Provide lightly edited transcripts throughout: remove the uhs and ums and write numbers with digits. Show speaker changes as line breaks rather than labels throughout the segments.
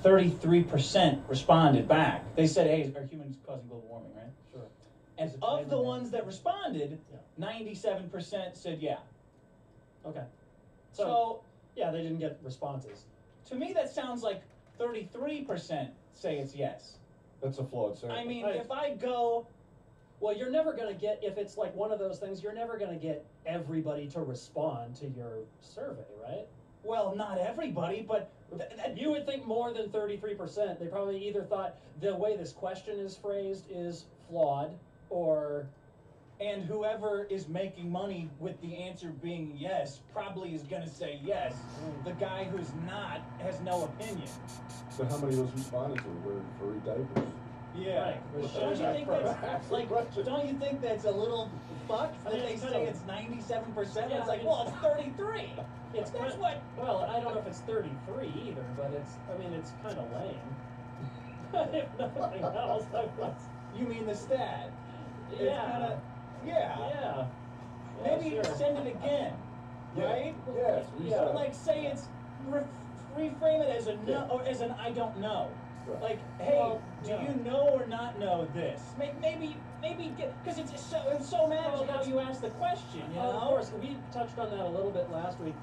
33% responded back. They said, hey, are humans causing global warming, right?
Sure.
And of the ones that responded, 97% said yeah.
Okay.
So,
yeah, they didn't get responses.
To me, that sounds like 33% say it's yes.
That's a flawed survey.
I mean, if I go...
Well, you're never going to get, if it's like one of those things, you're never going to get everybody to respond to your survey, right?
Well, not everybody, but...
You would think more than 33%. They probably either thought the way this question is phrased is flawed, or...
And whoever is making money with the answer being yes probably is going to say yes. The guy who's not has no opinion.
So how many of those responded to wearing furry diapers?
Yeah.
Right.
Don't you think that's like? Don't you think that's a little fucked that they say it's 97%?
Yeah,
It's like, well, it's 33.
It's
That's what.
Well, I don't know if it's 33 either, but it's kind of lame. If nothing else,
You mean the stat? It's
yeah.
Kinda, yeah. Maybe
sure.
send it again, right?
Yes.
Yeah.
But like, say it's reframe it as a no or as an I don't know.
Right.
Like, hey, do you know or not know this? Maybe because it so matters how you ask the question. You know?
Of course, we touched on that a little bit last week,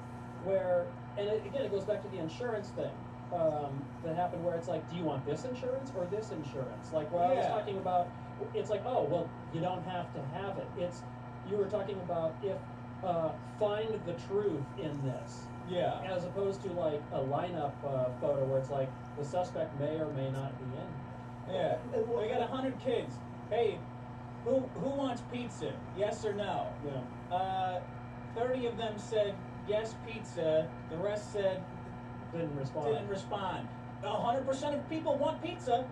where again it goes back to the insurance thing that happened, where it's like, do you want this insurance or this insurance? Like where I was talking about, it's like, oh well, you don't have to have it. You were talking about if find the truth in this.
Yeah.
As opposed to like a lineup photo where it's like the suspect may or may not be in.
Yeah. We got 100 kids. Hey, who wants pizza? Yes or no?
Yeah.
30 of them said yes, pizza. The rest said
Didn't respond.
100% of people want pizza.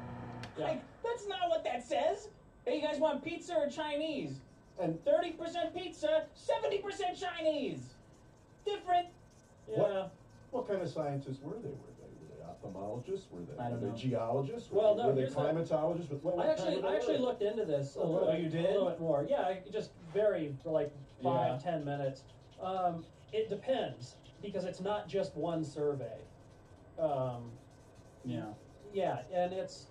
Yeah.
Like, that's not what that says. Hey, you guys want pizza or Chinese?
And
30% pizza, 70% Chinese. Different.
Yeah.
what kind of scientists were they? Were they ophthalmologists? Were
I don't
they
know.
geologists?
Well, no,
were they
here's the-
climatologists?
I actually looked into this a little.
Oh, you did?
A little bit more. Yeah, just very for like 5-10 minutes. It depends because it's not just one survey.
Yeah.
Yeah, and it's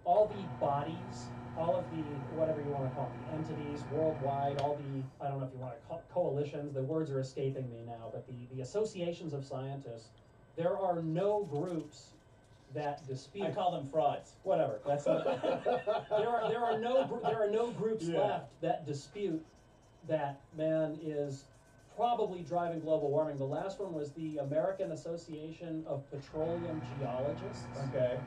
all the bodies, all of the whatever you want to call them, the entities worldwide, all the I don't know if you want to call coalitions. The words are escaping me now, but the associations of scientists. There are no groups that dispute.
I call them frauds.
Whatever. That's not, there are no groups left that dispute that man is probably driving global warming. The last one was the American Association of Petroleum Geologists.
Okay.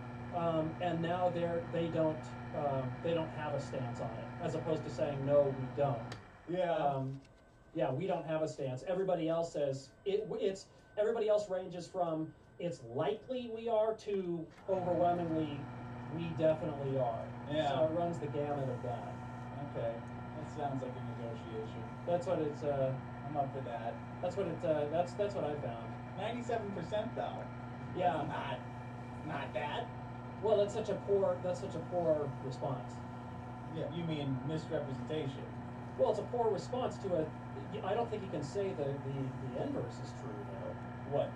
And now they don't have a stance on it, as opposed to saying no, we don't.
Yeah.
Yeah, we don't have a stance. Everybody else says it's. Everybody else ranges from it's likely we are to overwhelmingly we definitely are.
Yeah.
So it runs the gamut of that.
Okay. That sounds like a negotiation.
That's what it's.
I'm up for that.
That's what it. That's what I found.
97% though.
Yeah.
Not that.
Well, that's such a poor response.
Yeah. You mean misrepresentation?
Well, it's a poor response to a. I don't think you can say the inverse is true though.
What?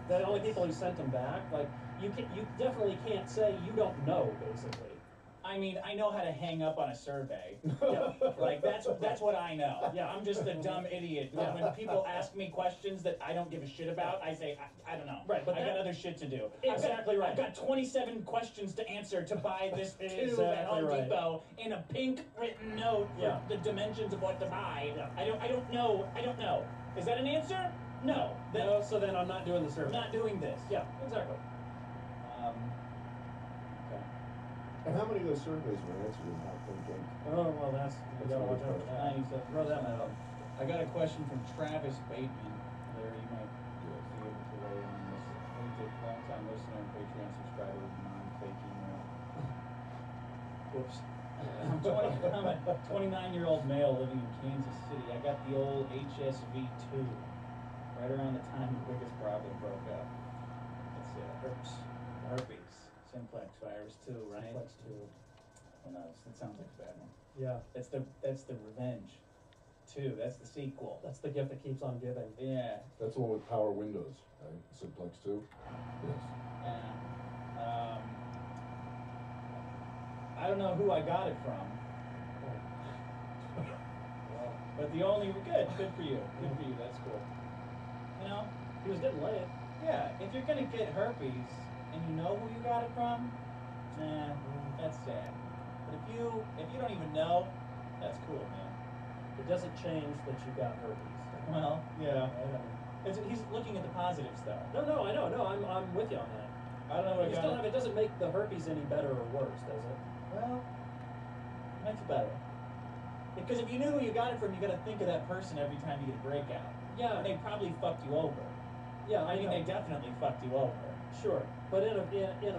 The only people who sent them back, like you definitely can't say you don't know, basically.
I mean, I know how to hang up on a survey.
Yeah.
Like that's what I know.
Yeah.
I'm just a dumb idiot.
Yeah.
When people ask me questions that I don't give a shit about, I say I don't know.
Right, but
I got
that-
other shit to do.
Exactly right.
I've got 27 questions to answer to buy this tube at
Exactly
Home
right.
Depot in a pink written note for
Yeah.
the dimensions of what to buy.
Yeah.
I don't know. Is that an answer? No.
No, so then I'm not doing the survey.
I'm not doing this.
Yeah, exactly.
Okay.
And how many of those surveys were answered in not thinking?
Oh well, that's you gotta watch out for that.
97%.
Throw that one out.
I got a question from Travis Bateman. Larry, you might be able to weigh in on this. He's a long-time listener and Patreon subscriber with non-fake email. Whoops. I'm a 29-year-old male living in Kansas City. I got the old HSV2 right around the time the biggest problem broke up. That's herpes, simplex virus 2, right?
Simplex 2.
Oh, no, that sounds like a bad one.
Yeah,
That's the revenge 2. That's the sequel.
that's the gift that keeps on giving.
Yeah.
That's the one with power windows, right? Simplex 2? Yes.
I don't know who I got it from, but the only good for you, that's cool. You know,
He was getting laid.
yeah, if you're gonna get herpes and you know who you got it from, nah, that's sad. But if you don't even know, that's cool, man.
It doesn't change that you got herpes.
Well, yeah.
Right?
He's looking at the positives, though.
No, I know. No, I'm with you on that.
I don't know what I
You
got.
still have, it doesn't make the herpes any better or worse, does it?
Well, makes it better. Because if you knew who you got it from, you got to think of that person every time you get a breakout.
Yeah.
And they probably fucked you over.
Yeah,
I mean,
know.
they definitely fucked you over.
Sure, but in a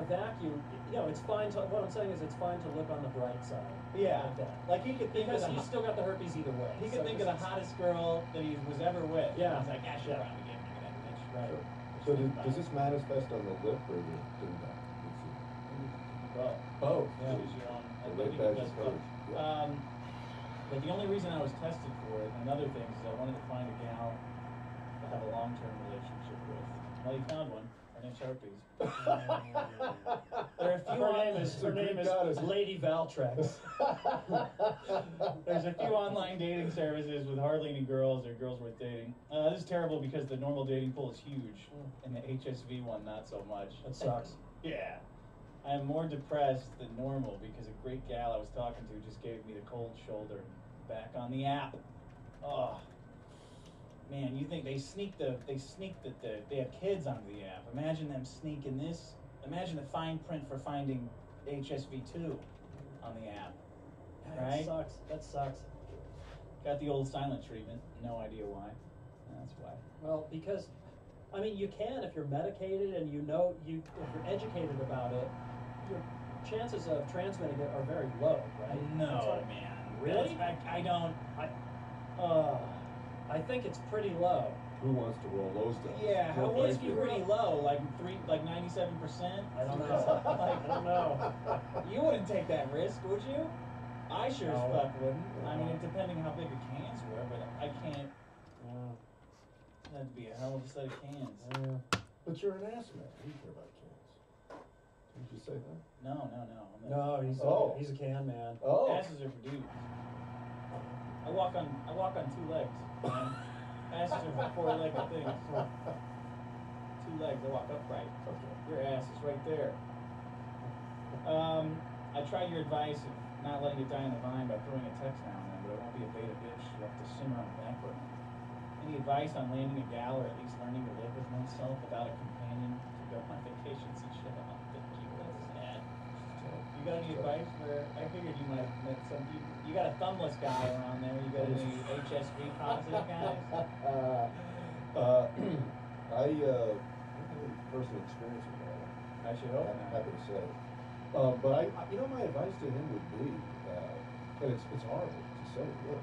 vacuum, it's fine to. What I'm saying is, it's fine to look on the bright side.
Yeah.
Like that.
Like he could think
Because
of
he's still got the herpes either way.
he could
So
think of the
this is-
hottest girl that he was ever with.
Yeah.
He's like, I should
Yeah.
probably get rid of that bitch.
Right.
So does this manifest on the lip or the dingbat?
Well,
Both.
yeah, it was your own. I
The lip
think
badge
it
is
does both.
covered. Yeah.
But the only reason I was tested for it, and other things, is I wanted to find a gal to have a long-term relationship with. Well, you found one. Her name's Herpes. There are a few
Her name is Lady Valtrex.
There's a few online dating services with hardly any girls or girls worth dating. This is terrible because the normal dating pool is huge, and the HSV one not so much.
That sucks.
Yeah. I'm more depressed than normal because a great gal I was talking to just gave me the cold shoulder back on the app. Oh. Man, you think they have kids onto the app. Imagine them sneaking this. Imagine the fine print for finding HSV2 on the app. Right?
That sucks.
Got the old silent treatment. No idea why. That's why.
Well, because, I mean, you can if you're medicated and if you're educated about it, your chances of transmitting it are very low, right?
No, man.
Really?
I don't.
I think it's pretty low.
Who wants to roll those dice?
Yeah, how
Well,
must
thank
be
you.
pretty low? Like 97%?
I don't know. I don't know.
You wouldn't take that risk, would you? I sure as
No.
fuck wouldn't. I mean, depending how big the cans were, but I can't. That'd be a hell of a set of cans.
But you're an ass man. You care about cans. Did you say that?
No.
No, he's a can man.
Oh.
Asses are for dudes. I walk on two legs. Man. Asses are for four-legged things. Two legs. I walk upright.
Okay.
Your ass is right there. I tried your advice of not letting it die in the vine by throwing a text now and then, but I won't be a beta bitch left to simmer on the back burner. Any advice on landing a gal or at least learning to live with oneself without a companion to go on vacations and shit? Oh, thank you. That's sad. You got any advice where I figured you might have met some people? You got a thumbless guy around there. You got any HSV positive guys?
I have personal experience with that.
I should hope
I'm
not.
happy to say. But my advice to him would be, and it's horrible to say, look,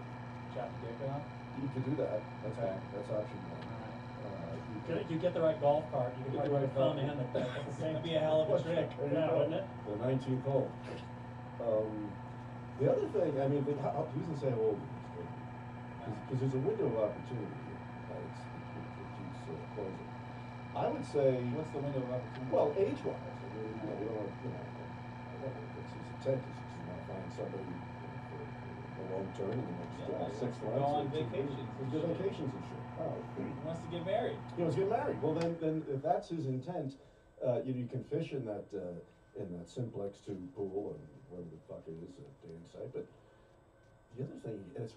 Chop your dick off?
you could do that. That's
Okay.
that's option one.
You get the right golf cart, you can
Get the
probably
right
thumb
golf
in at the same
That'd be a hell of a trick.
There you
Yeah,
go.
wouldn't it?
The 19th hole. The other thing, I mean, he doesn't say how old he is, because there's a window of opportunity here. It keeps closing. I would say,
What's the window of opportunity?
well, age-wise, I mean, we don't want, I don't know if it's his intent is to want to find somebody for the long term in the next
Yeah,
6
go
months.
on
or 2 years.
vacations and
Go
shit.
vacations and shit. Oh,
He wants to get married.
he wants to get married. Well, then if that's his intent, you can fish in that Simplex 2 pool and whatever the fuck it is, dating site. But the other thing, and it's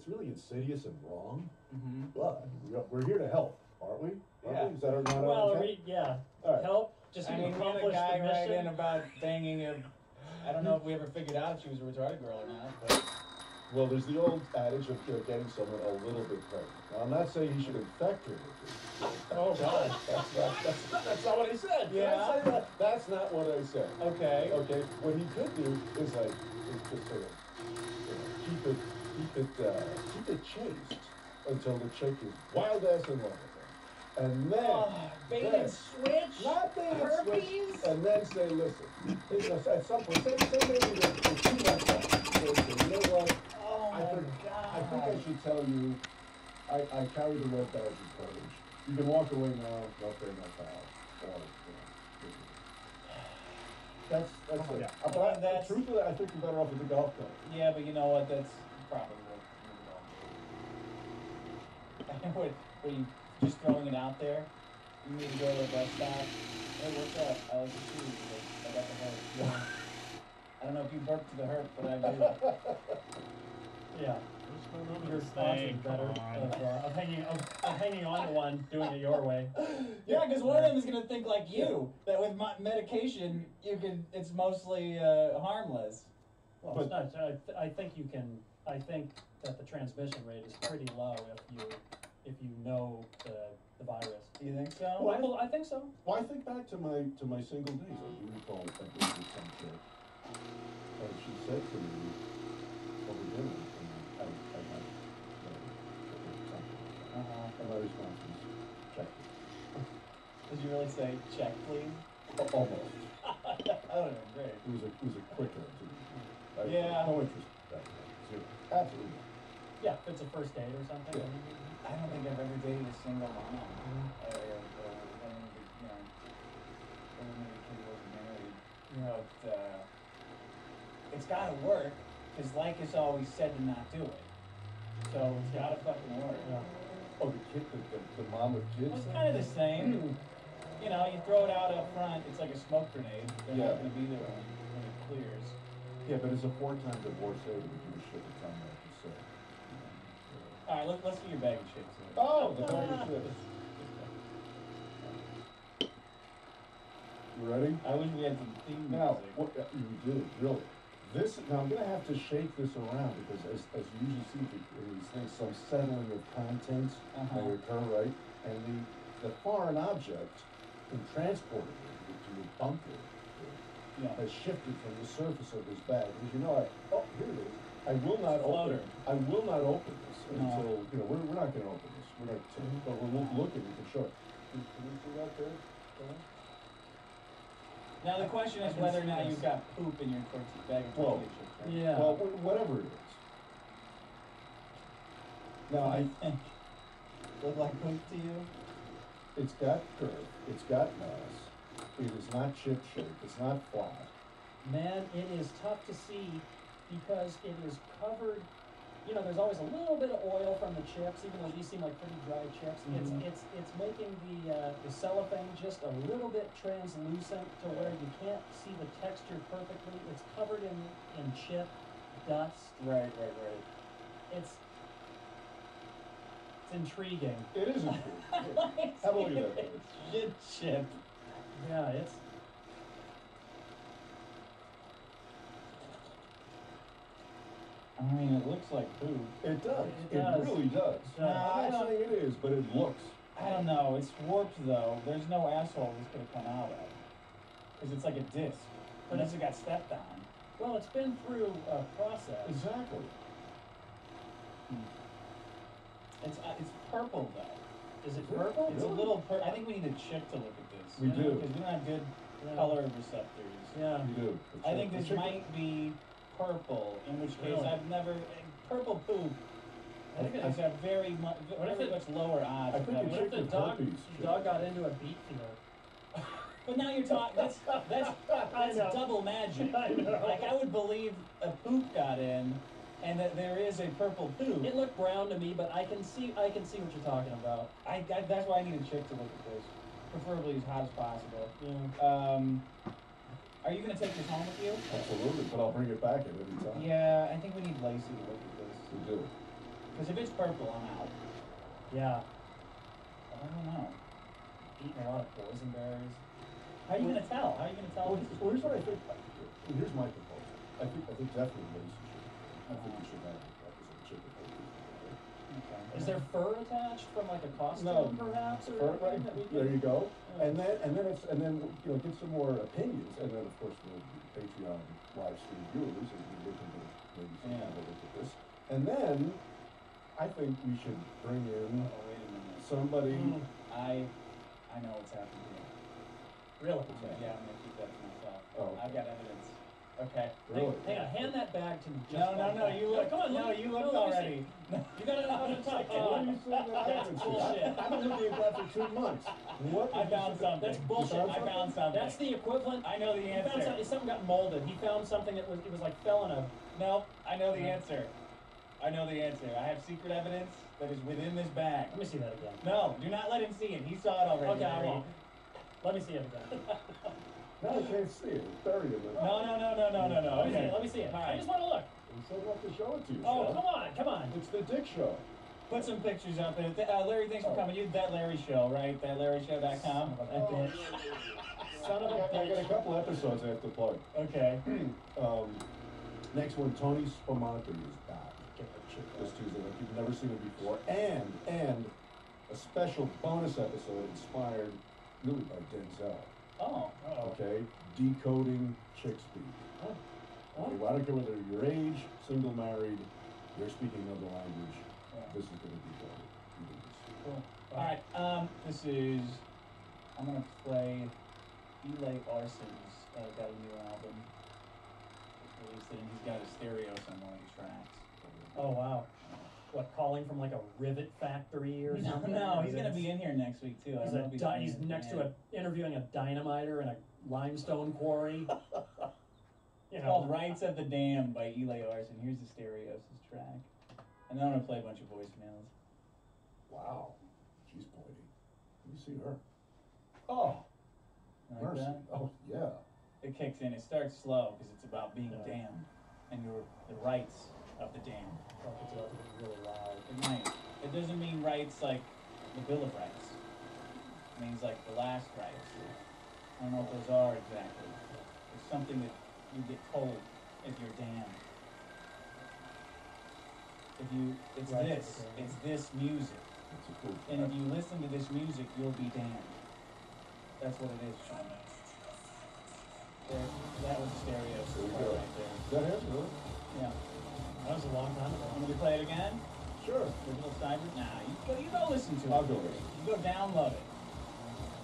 really insidious and wrong.
Mm-hmm.
But we're here to help, aren't we?
Yeah.
Is that our not
Well,
our intent? All right.
help, just
I mean, we had a
accomplish
guy
the
write
mission.
in about banging a. I don't know if we ever figured out if she was a retarded girl or not, but
Well, there's the old adage of getting someone a little bit pregnant. Now, I'm not saying he should infect her with it.
Oh, God.
That's not what I said. Did I
Yeah.
say that? That's not what I said.
okay.
Okay, what he could do is just sort of keep it chaste until the chick is wild ass in love with him, and then
Bait
then-
and switch.
not bait and switch,
Herpes?
and then say, listen, at some point, say maybe there's 2 months off. So, you know what?
Oh my
I think
god.
I should tell you, I carry the red badge of courage. You can walk away now, no fair, no foul. Or, That's
Oh,
it.
yeah.
But
That's-
truthfully, I think you're better off with the golf cart.
Yeah, but you know what? That's probably what are you just throwing it out there? You need to go to the bus stop. Hey, what's up? I like the shoes. I got the herp.
Yeah.
I don't know if you burped to the herp, but I do.
Yeah.
What's going on with
You're
this
conscious
thing?
better
Come on.
of hanging on to one, doing it your way.
Yeah, because one of them is gonna think like you. That with medication, it's mostly harmless.
Well,
But-
it's not, I think you can. I think that the transmission rate is pretty low if you know the virus.
You think so?
Well,
I think so.
Well, I think back to my single days. I do recall I being with some chick, and she said to me over dinner, and I had something, and my response was, check it.
Did you really say check, please?
Almost.
Oh, great.
It was a quick answer.
Yeah.
No interest back then. Zero. Absolutely not.
Yeah, if it's a first date or something.
Yeah.
I don't think I've ever dated a single mom. When the kid wasn't married. But it's gotta work, because like it's always said to not do it. So it's gotta fucking work.
Yeah.
Oh, the kid, the mom with kids?
Well, it's kind of the same. You know, you throw it out up front, it's like a smoke grenade. They're
Yeah.
not gonna be there when it clears.
Yeah, but as a 4-time divorcee, we give a shit what time that you say.
Alright, let's get your bag of chips.
Oh, the bag of chips. You ready?
I wish we had some theme
Now,
music.
what, you do, really. Now I'm gonna have to shake this around because as you usually see in these things, some settling of content may occur, right? And the foreign object in transporting it to your bunker has shifted from the surface of this bag. Because you know, here it is. I will not open. I will not open this until we're not gonna open this. We're not. But we'll look at it and show it. Can you see that there?
Now the question is whether or not you've got poop in your bag of
Well,
tortilla chips. Right?
Yeah.
Well, whatever it is. Now
Look like poop to you?
it's got curve. It's got mass. It is not chip shaped. It's not flat.
Man, it is tough to see because it is covered. You know, there's always a little bit of oil from the chips, even though these seem like pretty dry chips.
Mhm.
It's making the cellophane just a little bit translucent to where you can't see the texture perfectly. It's covered in chip dust.
Right.
It's intriguing.
It is intriguing. Have a look at that.
Shit chip.
Yeah, it's.
I mean, it looks like poop.
It does.
It does.
Really does.
It does.
I'm not saying it is, but it looks.
I don't know. It's warped though. There's no asshole this could have come out of. Because it's like a disc. Unless it got stepped on.
Well, it's been through a process.
Exactly.
It's purple though.
Is it purple?
It's a little I think we need a chip to look at this.
We do.
Because we don't have good
Yeah.
color receptors.
Yeah.
You do.
I think this might be purple, in which case
Really?
I've never purple poop. I think it's a very much lower odds.
I think
of
it
What if the
Chicken
dog
herpes,
dog got into a beet field?
But now you're talking. That's
I know.
double magic.
I know.
Like I would believe a poop got in, and that there is a purple poop.
It looked brown to me, but I can see what you're talking about.
That's why I need a chick to look at this, preferably as hot as possible.
Yeah.
Are you gonna take this home with you?
Absolutely, but I'll bring it back at any time.
Yeah, I think we need Lacey to look at this.
We do.
Because if it's purple, I'm out.
Yeah.
I don't know.
Eating a lot of boysenberries.
How are you gonna tell? How are you gonna tell?
Well, here's what I think. Here's my proposal. I think definitely Lacey should. I think we should have it as a chicken herpes.
Okay.
Is there fur attached from like a costume,
No.
perhaps, or
Right,
anything that we
there
can?
you go.
Yeah.
And then get some more opinions, and then of course we'll do Patreon live stream viewers as we look into maybe some kind of look at this. And then I think we should bring in
Oh, wait a minute.
somebody.
Mm.
I know what's happening here.
Really?
Yeah, I'm gonna keep that to myself.
Oh.
I've got evidence. Okay.
Really?
Hang on, hand that bag to me. Just
No,
like that.
you look.
Come on,
no,
look.
you looked
let me see.
already.
You gotta know how to touch.
What are you saying that I
That's
haven't seen?
bullshit.
I've been looking at that for 2 months. What?
I found something.
That's bullshit.
I found something.
That's the equivalent.
I know the
He found
answer.
something got molded. He found something that was, it was like fell in a.
No, I know the answer. I know the answer. I have secret evidence that is within this bag.
Let me see that again.
No, do not let him see it. He saw it already.
Okay, I
Larry.
won't. Let me see it again.
Now I can't see it. It's buried in there.
No.
Let me see
Okay.
it. Let me see it.
All
I
right.
just want to look.
You said not to show it to you.
Oh,
Sean.
come on.
It's the Dick Show.
Put some pictures up there. Larry, thanks for
Oh.
coming. You That Larry Show, right? ThatLarryShow.com.
That bitch. Son of a
I got a
bitch.
couple episodes I have to plug.
Okay.
Next one, Tony Spumante is back this Tuesday. Like you've never seen it before, and a special bonus episode inspired really by Denzel.
Oh.
Okay, decoding chick speak.
Oh.
Okay, well, I don't care whether you're your age, single, married, you're speaking another language.
Yeah.
This is going to be fun.
Cool. All right. I'm gonna play Eli Arson's got a new album. Just released it, and he's got a stereo on one of his tracks.
Oh wow. What, calling from like a rivet factory or something?
No, he's gonna be in here next week too. I don't know if
He's next to interviewing a dynamiter in a limestone quarry. You
It's
know.
called Rights of the Damned by Eli Arson. Here's the Stereosis track. And then I'm gonna play a bunch of voicemails.
Wow, she's pointy. Let me see her.
Oh! Like
Mercy.
that?
Oh yeah.
It kicks in. It starts slow because it's about being damned and the rights of the damned.
Fuck, it's about to be really loud.
It might. It doesn't mean rights like the Bill of Rights. It means like the last rights. I don't know what those are exactly. It's something that you get told if you're damned. It's
Right,
this.
okay.
It's this music.
That's a cool
And if
track.
you listen to this music, you'll be damned. That's what it is, Sean. There, that was stereo
There we
support
go.
right there.
Is that him? Really?
Yeah.
That was a long time ago.
Want me to play it again?
Sure.
Digital Cyber? Nah, you go listen to it.
I'll go listen.
You go download it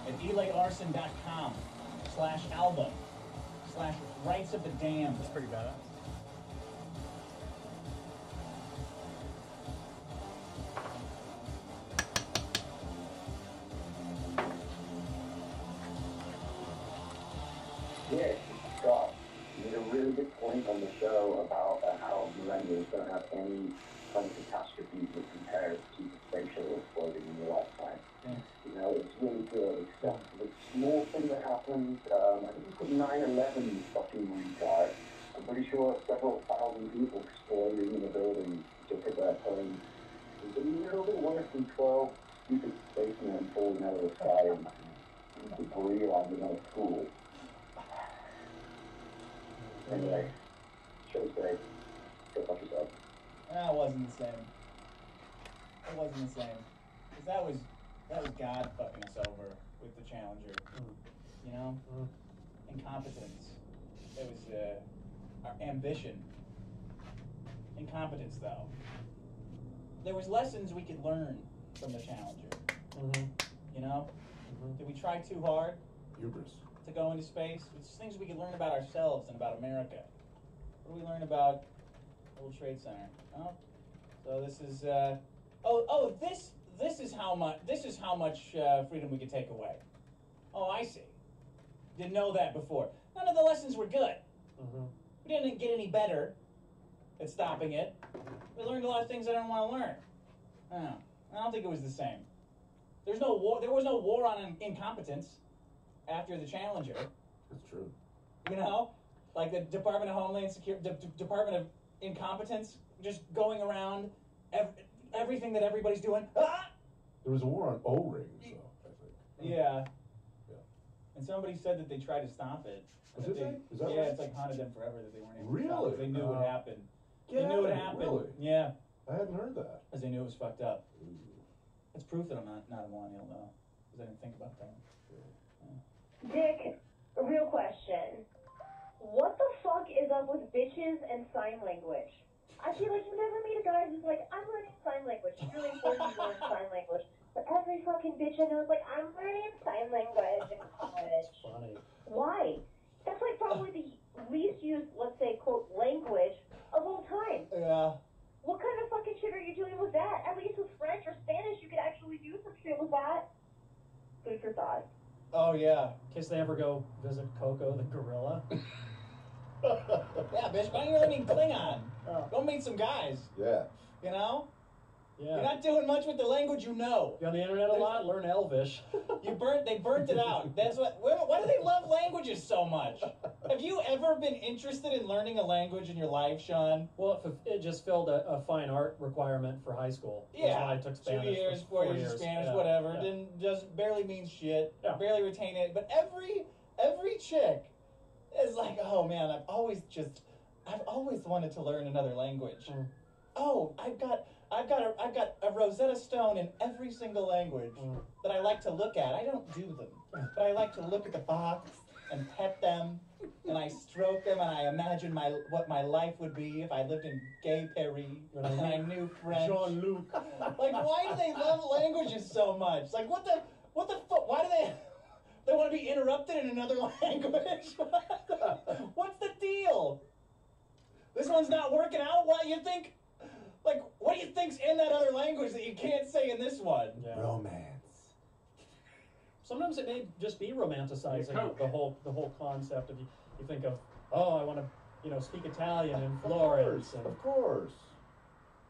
at eliarson.com/album/rights of the damned.
That's pretty badass.
Yes, Scott, you made a really good point on the show about how millennials don't have any kind of catastrophes that compare to the spatial exploding in your lifetime.
Thanks.
You know, it's really good. Except for the small thing that happened, I think it's called 9/11 fucking retard. I'm pretty sure several thousand people exploding in a building just at that time. It's a little bit worse than 12 stupid spacemen falling out of the sky and debris landing on a school. Anyway, show's great. Go fuck yourself.
That wasn't the same. It wasn't the same. Because that was God fucking us over with the Challenger. You know? Incompetence. It was our ambition. Incompetence, though. There was lessons we could learn from the Challenger.
Mm-hmm.
You know?
Mm-hmm.
Did we try too hard
Hubris.
to go into space? It's things we could learn about ourselves and about America. What do we learn about World Trade Center? Oh, so this is this is how much freedom we could take away. Oh, I see. Didn't know that before. None of the lessons were good.
Mm-hmm.
We didn't get any better at stopping it. We learned a lot of things I didn't want to learn. I don't think it was the same. There was no war on incompetence after the Challenger.
That's true.
You know, like the Department of Homeland Security, Department of Incompetence, just going around everything that everybody's doing. Ah!
There was a war on O-rings, though, I think.
Yeah.
Yeah.
And somebody said that they tried to stop it.
Was
That
it they? Is that
yeah,
right?
it's like haunted them forever that they weren't able to
Really?
stop it. They knew it would happen.
Get
They knew
out
it
of here,
happened.
Really?
Yeah,
I hadn't heard that.
because they knew it was fucked up.
Ooh.
That's proof that I'm not a millennial, though, because I didn't think about that.
Dick, a real question. What the fuck is up with bitches and sign language? I feel like you never meet a guy who's like, I'm learning sign language. It's really important to learn sign language. But every fucking bitch I know is like, I'm learning sign language in college.
Funny.
Why? That's like probably the least used, let's say, quote, language of all time.
Yeah.
What kind of fucking shit are you doing with that? At least with French,
yeah.
In case they ever go visit Coco the gorilla.
Yeah, bitch, why don't you really mean Klingon?
Oh.
Go meet some guys,
Yeah.
you know?
Yeah.
You're not doing much with the language you know.
You on the internet a lot? Learn Elvish.
They burnt it out. That's why do they love languages so much? Have you ever been interested in learning a language in your life, Sean?
Well, it just filled a fine art requirement for high school. That's
Yeah,
why I took Spanish
2 years,
for
4 years of Spanish,
Yeah,
whatever.
yeah.
Just barely means shit.
Yeah.
Barely retain it. But every chick is like, oh man, I've always wanted to learn another language.
Mm.
Oh, I've got a Rosetta Stone in every single language that I like to look at. I don't do them, but I like to look at the box and pet them, and I stroke them, and I imagine what my life would be if I lived in Gay Paris and I knew French.
Jean-Luc.
Like, why do they love languages so much? Like, what the fuck? Why do they want to be interrupted in another language? What's the deal? This one's not working out. What you think? Like, what do you think's in that other language that you can't say in this one?
Yeah.
Romance.
Sometimes it may just be romanticizing the whole concept of you think of, oh, I want to speak Italian in Florence.
Of course.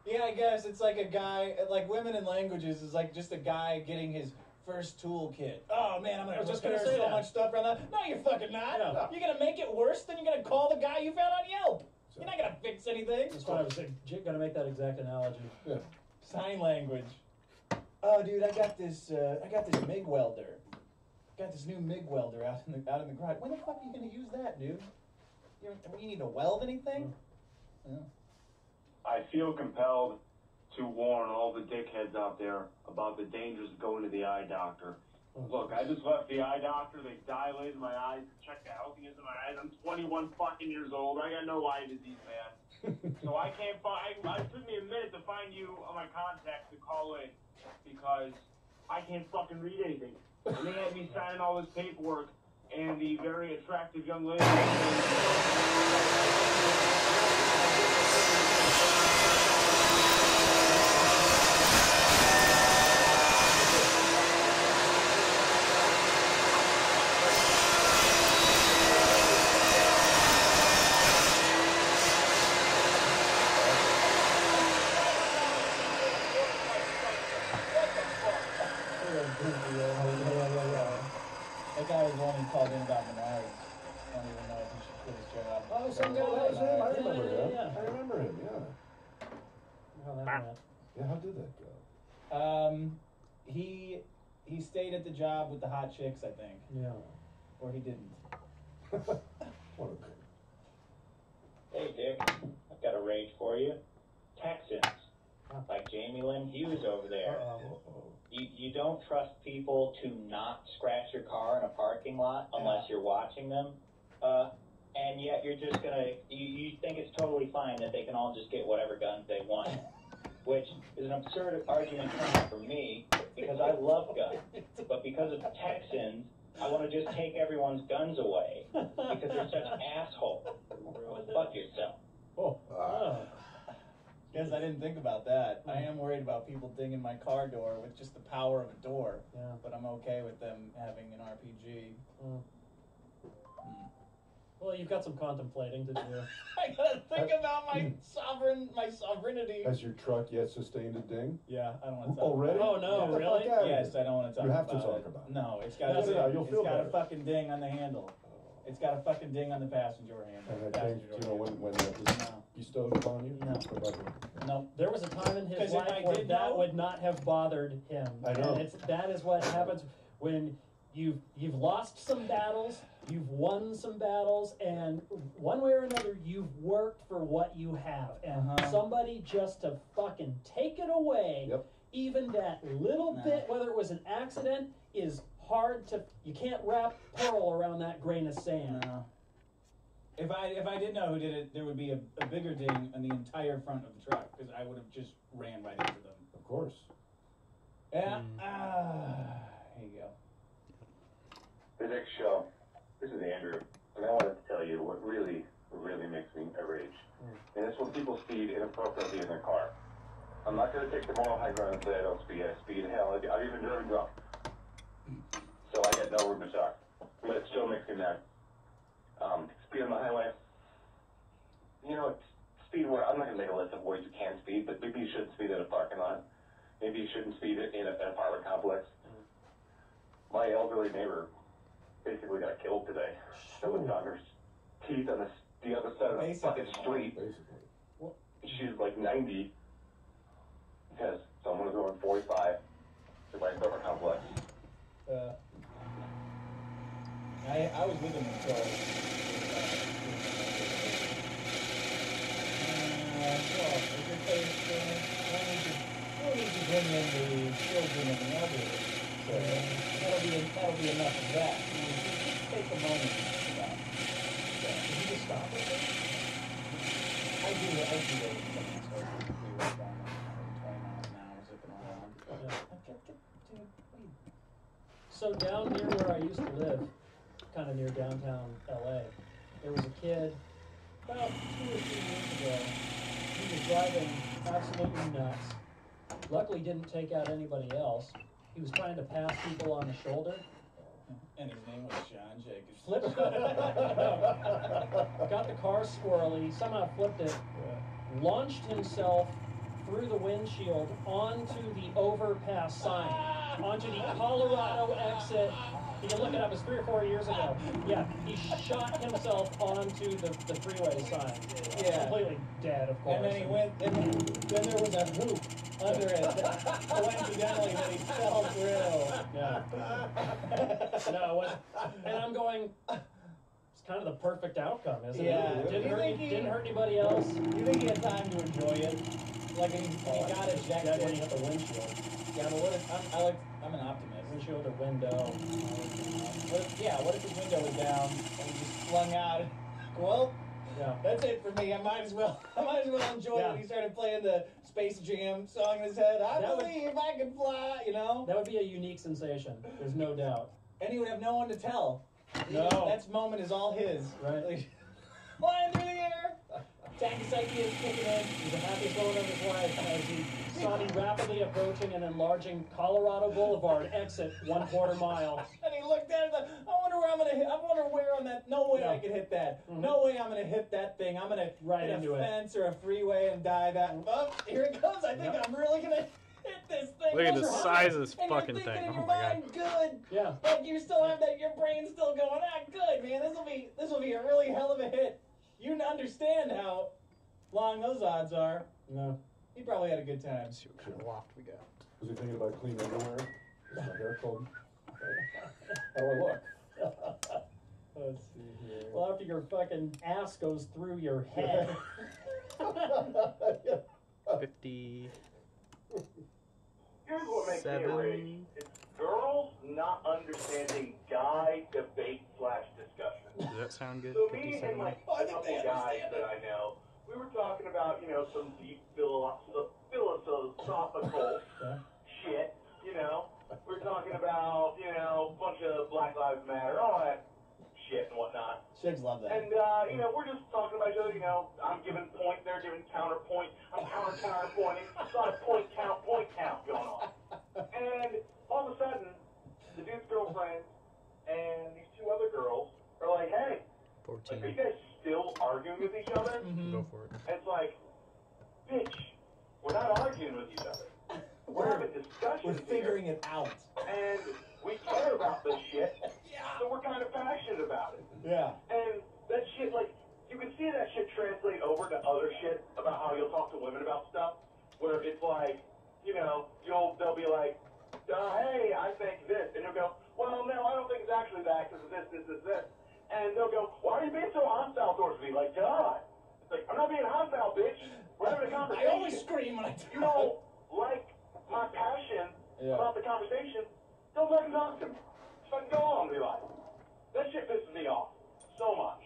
Yeah, I guess it's like a guy, like women in languages is like just a guy getting his first toolkit. Oh man, I'm gonna
just
repair
gonna say
so
that.
much stuff around that. No, you're fucking not.
Yeah.
You're gonna make it worse, then you're gonna call the guy you found on Yelp. You're not gonna fix anything.
That's why I was going to make that exact analogy.
Yeah.
Sign language. Oh, dude, I got this MIG welder. Got this new MIG welder out in the garage. When the fuck are you gonna use that, dude? You need to weld anything? Yeah.
I feel compelled to warn all the dickheads out there about the dangers of going to the eye doctor. Look, I just left the eye doctor. They dilated my eyes, checked the healthiness of my eyes. I'm 21 fucking years old. I got no eye disease, man. So I can't find. It took me a minute to find you on my contacts to call in because I can't fucking read anything. And they had me signing all this paperwork, and the very attractive young lady.
That guy was the one who called in about Menards. I don't even know if he should quit his job.
Oh, some guy.
That was him. I remember him.
Yeah.
I remember him, yeah.
How that went.
Yeah, how did that go?
He stayed at the job with the hot chicks, I think.
Yeah.
Or he didn't.
What a
Hey, Dick, I've got a rage for you. Texans, like Jamie Lynn Hughes over there. You don't trust people to not scratch your car in a parking lot unless you're watching them. And yet you're just you think it's totally fine that they can all just get whatever guns they want. Which is an absurd argument coming from me, because I love guns. But because of Texans, I want to just take everyone's guns away, because they're such assholes. Fuck yourself.
Guess I didn't think about that. I am worried about people dinging my car door with just the power of a door.
Yeah.
But I'm okay with them having an RPG.
Well, you've got some contemplating to do.
I gotta think about my sovereignty.
Has your truck yet sustained a ding?
Yeah, I don't want to talk
Already?
Oh, no,
Get the
really?
fuck out of
Yes,
here.
I don't want to talk
You
about
have to
it.
talk about it.
No, it's got
Get it out, you'll
it's
feel
got a
better.
fucking ding on the handle. It's got a fucking ding on the passenger handle.
And I think,
Passenger
you know, when that was bestowed upon you?
No.
No, there was a time in his
'Cause if
life
I
where
did
that
know-
would not have bothered him.
I know.
And that is what happens when you've lost some battles, you've won some battles, and one way or another you've worked for what you have. And somebody just to fucking take it away,
Yep.
even that little bit, whether it was an accident, is hard to. You can't wrap pearl around that grain of sand.
No. If I did know who did it, there would be a bigger ding on the entire front of the truck, because I would have just ran right into them.
Of course.
Yeah. Here you go.
The next show. This is Andrew, and I wanted to tell you what really makes me enraged. And it's when people speed inappropriately in their car. I'm not going to take the moral high ground and say I don't speed. I speed. Hell, I've even driven drunk. So I got know where are, but it still makes me mad. Speed on the highway. You know, speed where I'm not gonna make a list of ways you can speed, but maybe you shouldn't speed in a parking lot. Maybe you shouldn't speed in an apartment complex. My elderly neighbor basically got killed today. Someone found her teeth on the other side of the fucking street.
Basically.
She's like 90 because someone was going 45 to my apartment complex.
I was with him until. Well, if you're faced, we'll need to bring in the children and the elderly. So that'll be enough of that. Just take a moment to stop.
Did you just stop with it?
I do that when I start to be right down at 120 miles an hour, zipping around.
So down near where I used to live, kind of near downtown LA, there was a kid about 2 or 3 years ago. He was driving absolutely nuts. Luckily didn't take out anybody else. He was trying to pass people on the shoulder.
And his name was John Jacobs.
Flipped got the car squirrely, somehow flipped it, launched himself through the windshield onto the overpass sign, onto the Colorado exit. You can look it up, it's 3 or 4 years ago. Yeah, he shot himself onto the freeway sign.
Yeah.
Completely dead, of course.
And then he went, and then there was a hoop under it that coincidentally that he fell through.
Yeah. No, it wasn't. And I'm going, it's kind of the perfect outcome, isn't
Yeah.
it?
Do you think he-
Didn't hurt anybody else.
You think he had time to enjoy it? Like when he got ejected.
Dead when he hit the windshield.
Yeah, but what if I'm an optimist.
Windshield or window.
What if his window was down and he just flung out? Well,
Yeah.
that's it for me. I might as well enjoy
Yeah.
it when he started playing the Space Jam song in his head. I
That would-
believe I can fly, you know?
That would be a unique sensation. There's no doubt.
And he would have no one to tell.
No.
That moment is all his.
Right.
Like, flying through the air. Tachycycline is kicking in.
He's the happiest moment of his life as he saw me rapidly approaching and enlarging Colorado Boulevard, exit 1/4 mile.
And he looked at it like, I wonder where I'm gonna hit. I wonder where on that. No way
Yeah.
I could hit that.
Mhm.
No way I'm gonna hit that thing. I'm gonna
Right
hit
into
a
it.
fence or a freeway and die that. Oh, here it comes. I think
Yep.
I'm really gonna hit this thing.
Look at
Those
the
are
size
hot.
of this
And
fucking
you're
thing.
thinking in
Oh
your
my God.
mind, good.
Yeah.
Like you still have that. Your brain's still going. Good, man. This will be a really hell of a hit. You understand how long those odds are.
No.
He probably had a good time.
Let's see what kind of loft we got.
Was he thinking about clean underwear? Is my hair cold? How do I look?
Let's see here.
Well, after your fucking ass goes through your head.
50.
Here's what makes me enraged. It's girls not understanding guy debate / discussion.
Does that sound good?
So me
57.
and like
Oh, I
a
think
couple
they
guys
understand
that I know, we were talking about, some deep philosophical
Yeah.
shit, We're talking about, a bunch of Black Lives Matter, all that shit and whatnot.
Shigs love that.
And, we're just talking about each other, I'm giving point, they're giving counterpoint, I'm counterpointing, a lot of point count going on. And all of a sudden, the dude's girlfriend and these 2 other girls are like, hey,
14.
are you guys still arguing with each other?
Go for it.
And it's like, bitch, we're not arguing with each other. We're having discussions.
We're figuring it out.
And we care about this shit, so we're kind of passionate about it.
Yeah.
And that shit, you can see that shit translate over to other shit about how you'll talk to women about stuff, where it's like, they'll be like, hey, I think this, and you'll go, well, no, I don't think it's actually that because of this. And they'll go, why are you being so hostile towards me? Like, God. It's like, I'm not being hostile, bitch. We're having a conversation.
I always scream when I do
You don't like my passion about the conversation, don't fucking talk to me. Just fucking go on with your life. That shit pisses me off so much.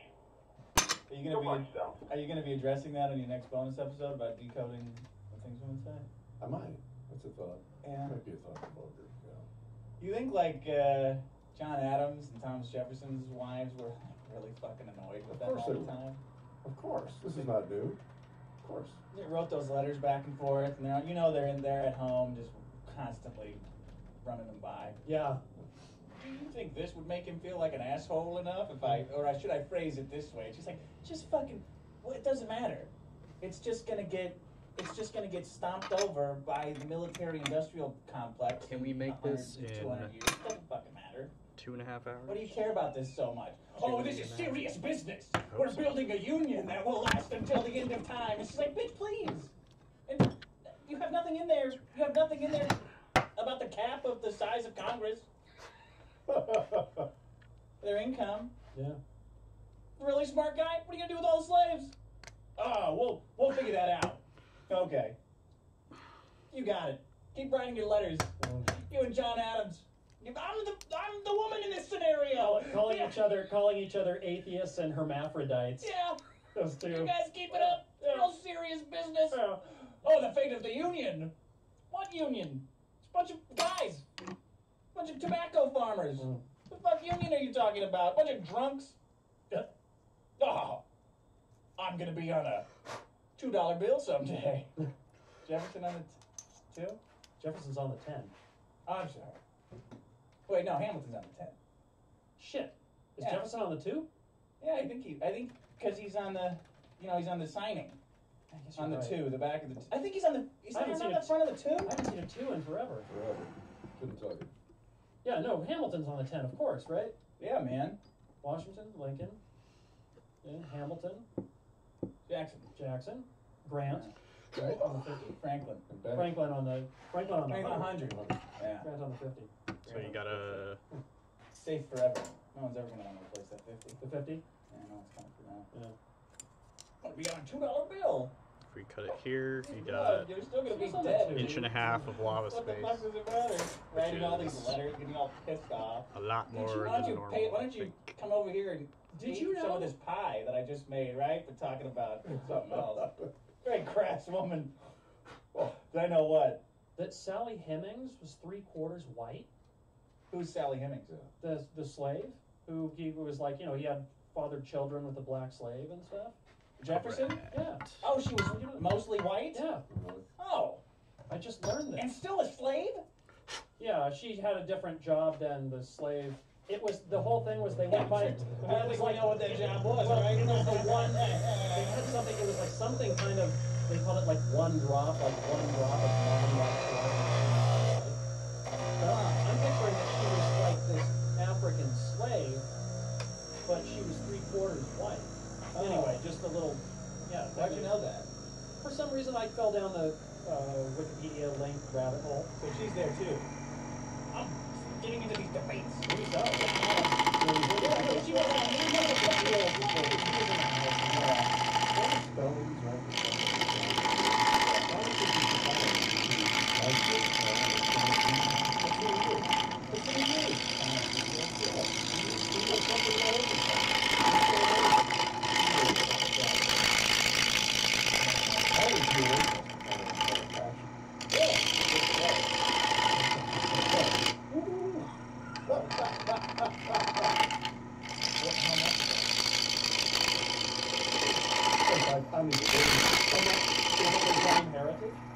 Are you
Go fuck
gonna
yourself.
are you gonna be addressing that on your next bonus episode about decoding what things women say?
I might. That's a thought.
Yeah.
Might be a thought provoker. Yeah.
You think John Adams and Thomas Jefferson's wives were really fucking annoyed with that
Of course
all
they
the
were.
time?
Of course. This is not new. Of course.
They wrote those letters back and forth, and they're in there at home, just constantly running them by.
Yeah.
do you think this would make him feel like an asshole enough should I phrase it this way? She's like, just fucking, well, it doesn't matter. It's just gonna get stomped over by the military-industrial complex.
Can we make
100
this
to
in
200 years? It doesn't fucking matter.
2.5 hours?
What do you care about this so much? Oh, this is serious business.
Hope
We're
so.
building a union that will last until the end of time. And she's like, bitch, please. And you have nothing in there. You have nothing in there about the cap of the size of Congress. Their income.
Yeah.
Really smart guy? What are you gonna do with all the slaves? Oh, we'll figure that out. Okay. You got it. Keep writing your letters. You and John Adams. I'm the woman in this scenario.
Calling each other atheists and hermaphrodites.
Yeah.
Those two.
You guys keep it up. It's real serious business.
Yeah.
Oh, the fate of the union. What union? It's a bunch of guys. A bunch of tobacco farmers. What the fuck union are you talking about? A bunch of drunks? Oh, I'm gonna be on a $2 bill someday. Jefferson on the 2?
Jefferson's on the 10.
Oh, I'm sorry. Wait, no, Hamilton's on the 10.
Shit. Is
Yeah.
Jefferson on the 2?
Yeah, I think because he's on the, he's on the signing.
I guess
On the
you're right.
2, the back of the. I think he's on the. He's
I haven't
on
seen
the
it.
front of the 2.
I haven't seen a 2 in forever.
Forever. Couldn't tell you.
Yeah, no, Hamilton's on the 10, of course, right?
Yeah, man.
Washington, Lincoln, yeah, Hamilton, Jackson, Grant,
Right?
on the 50.
Franklin.
And Bennett.
Franklin on the
Franklin
100.
100. Yeah.
Grant on the 50.
So you gotta.
Safe forever. No one's ever gonna want to replace that 50.
The 50?
Yeah, no one's coming for now.
Yeah.
What, we got a $2 bill.
If we cut it here, you
Good
got
God, you're still gonna be
What's on
dead.
that
an inch and a half of lava
What the
space.
fuck does it matter? Writing all these
is
letters, getting all pissed off.
A lot more
Why don't
than
you
normal.
Why don't you come over here and
Did
eat
you
some
know-
of this pie that I just made, right? For talking about something else. Very crass woman. Oh, I know what.
That Sally Hemings was 3/4 white.
Who's Sally Hemings?
The slave who he was like, he had fathered children with a black slave and stuff.
Jefferson?
Yeah.
Oh, she was mostly white?
Yeah.
Oh,
I just learned
and
this.
still a slave?
Yeah, she had a different job than the slave. It was the whole thing was they went by.
I don't think we know what that job was,
Well,
right?
it was the one. They had something. It was like something kind of. They called it like one drop of non-white blood. I'm picturing that she was like this African slave, but she was 3/4 white.
Oh.
Anyway, just a little. Yeah.
How'd you know that?
For some reason, I fell down the Wikipedia link rabbit hole.
So she's there too. I'm getting into these debates.
Maybe so.
Yeah, but she wasn't on the deal before. She was in the house.
Spellings, right?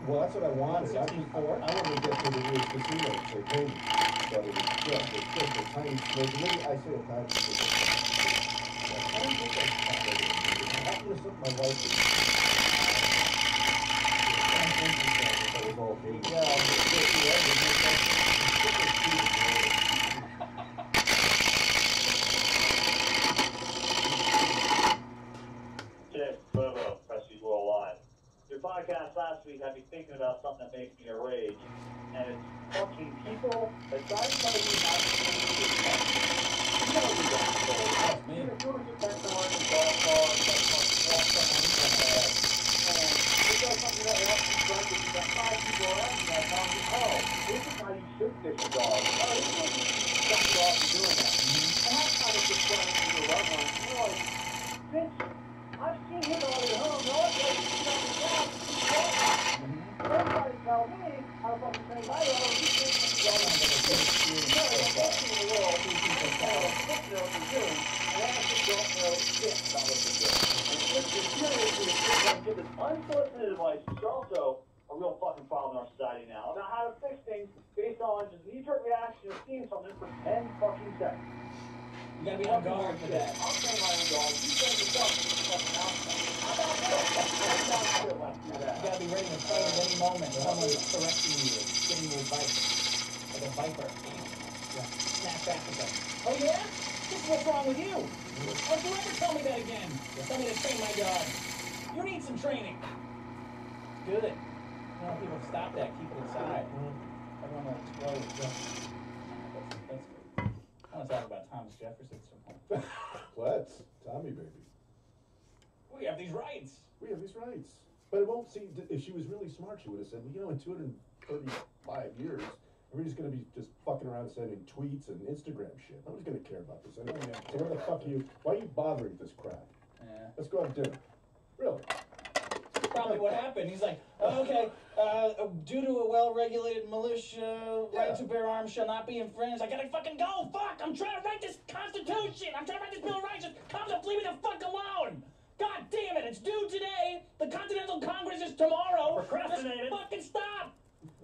Well, that's what I wanted. I
164?
wanted to get to the new casino they paid me. But it was just, it's just a tiny, maybe I say a tiny. I don't think that's I have to slip my wife in. That was all paid.
Tick, Bobo, Prestige World Live. Your podcast last week had me thinking about something that makes me enraged, and it's fucking people that try to tell you how to change your tech. You know you got to you're doing your technology, golf cars, that fucking walk something on the head. And it does something that helps you run, but you got 5 people around you that telling you, oh, this is how you should fish a dog. Oh, this is what you should shut you off from doing that. And that's kind of just running to your loved ones. You're like, bitch, I've seen him all at home. No one knows he's on the ground. Everybody tell me how to fucking train my dog. You think he's on the ground. No, the best in the world is people tell them what they're doing, and I actually don't know shit about what they're doing. And if you're serious with it, give this unsolicited advice, which is also a real fucking problem in our society now, about how to fix things
based on just knee-jerk reaction to seeing something for 10 fucking seconds.
You gotta be on guard for that.
I'll train my own dog. You train yourself in this fucking house. How about that? That's not shit like do that.
You gotta be ready to fight at any moment. Someone's correcting you, giving you advice. Like a viper. Yeah. Snap back at them. Oh yeah? This is what's wrong with you. Don't you ever tell me that again. Tell me to train my dog. You need some training. Good. You know, people stop that, keep it inside. Everyone will explode. That's good. I want to talk about Thomas Jefferson at some point.
Let's. Tommy, baby.
We have these rights.
We have these rights. But it won't see, if she was really smart, she would have said, well, you know, in 235 years, everybody's going to be just fucking around sending tweets and Instagram shit. Nobody's going to care about this anyway. So what the fuck why are you bothering with this crap?
Yeah.
Let's go have dinner. Really?
Probably what happened. He's like, oh, okay, due to a well-regulated militia, right to bear arms shall not be infringed. I gotta fucking go. Fuck! I'm trying to write this Constitution. I'm trying to write this Bill of Rights. Just come to leave me the fuck alone. God damn it! It's due today. The Continental Congress is tomorrow.
Procrastinated.
Just fucking stop.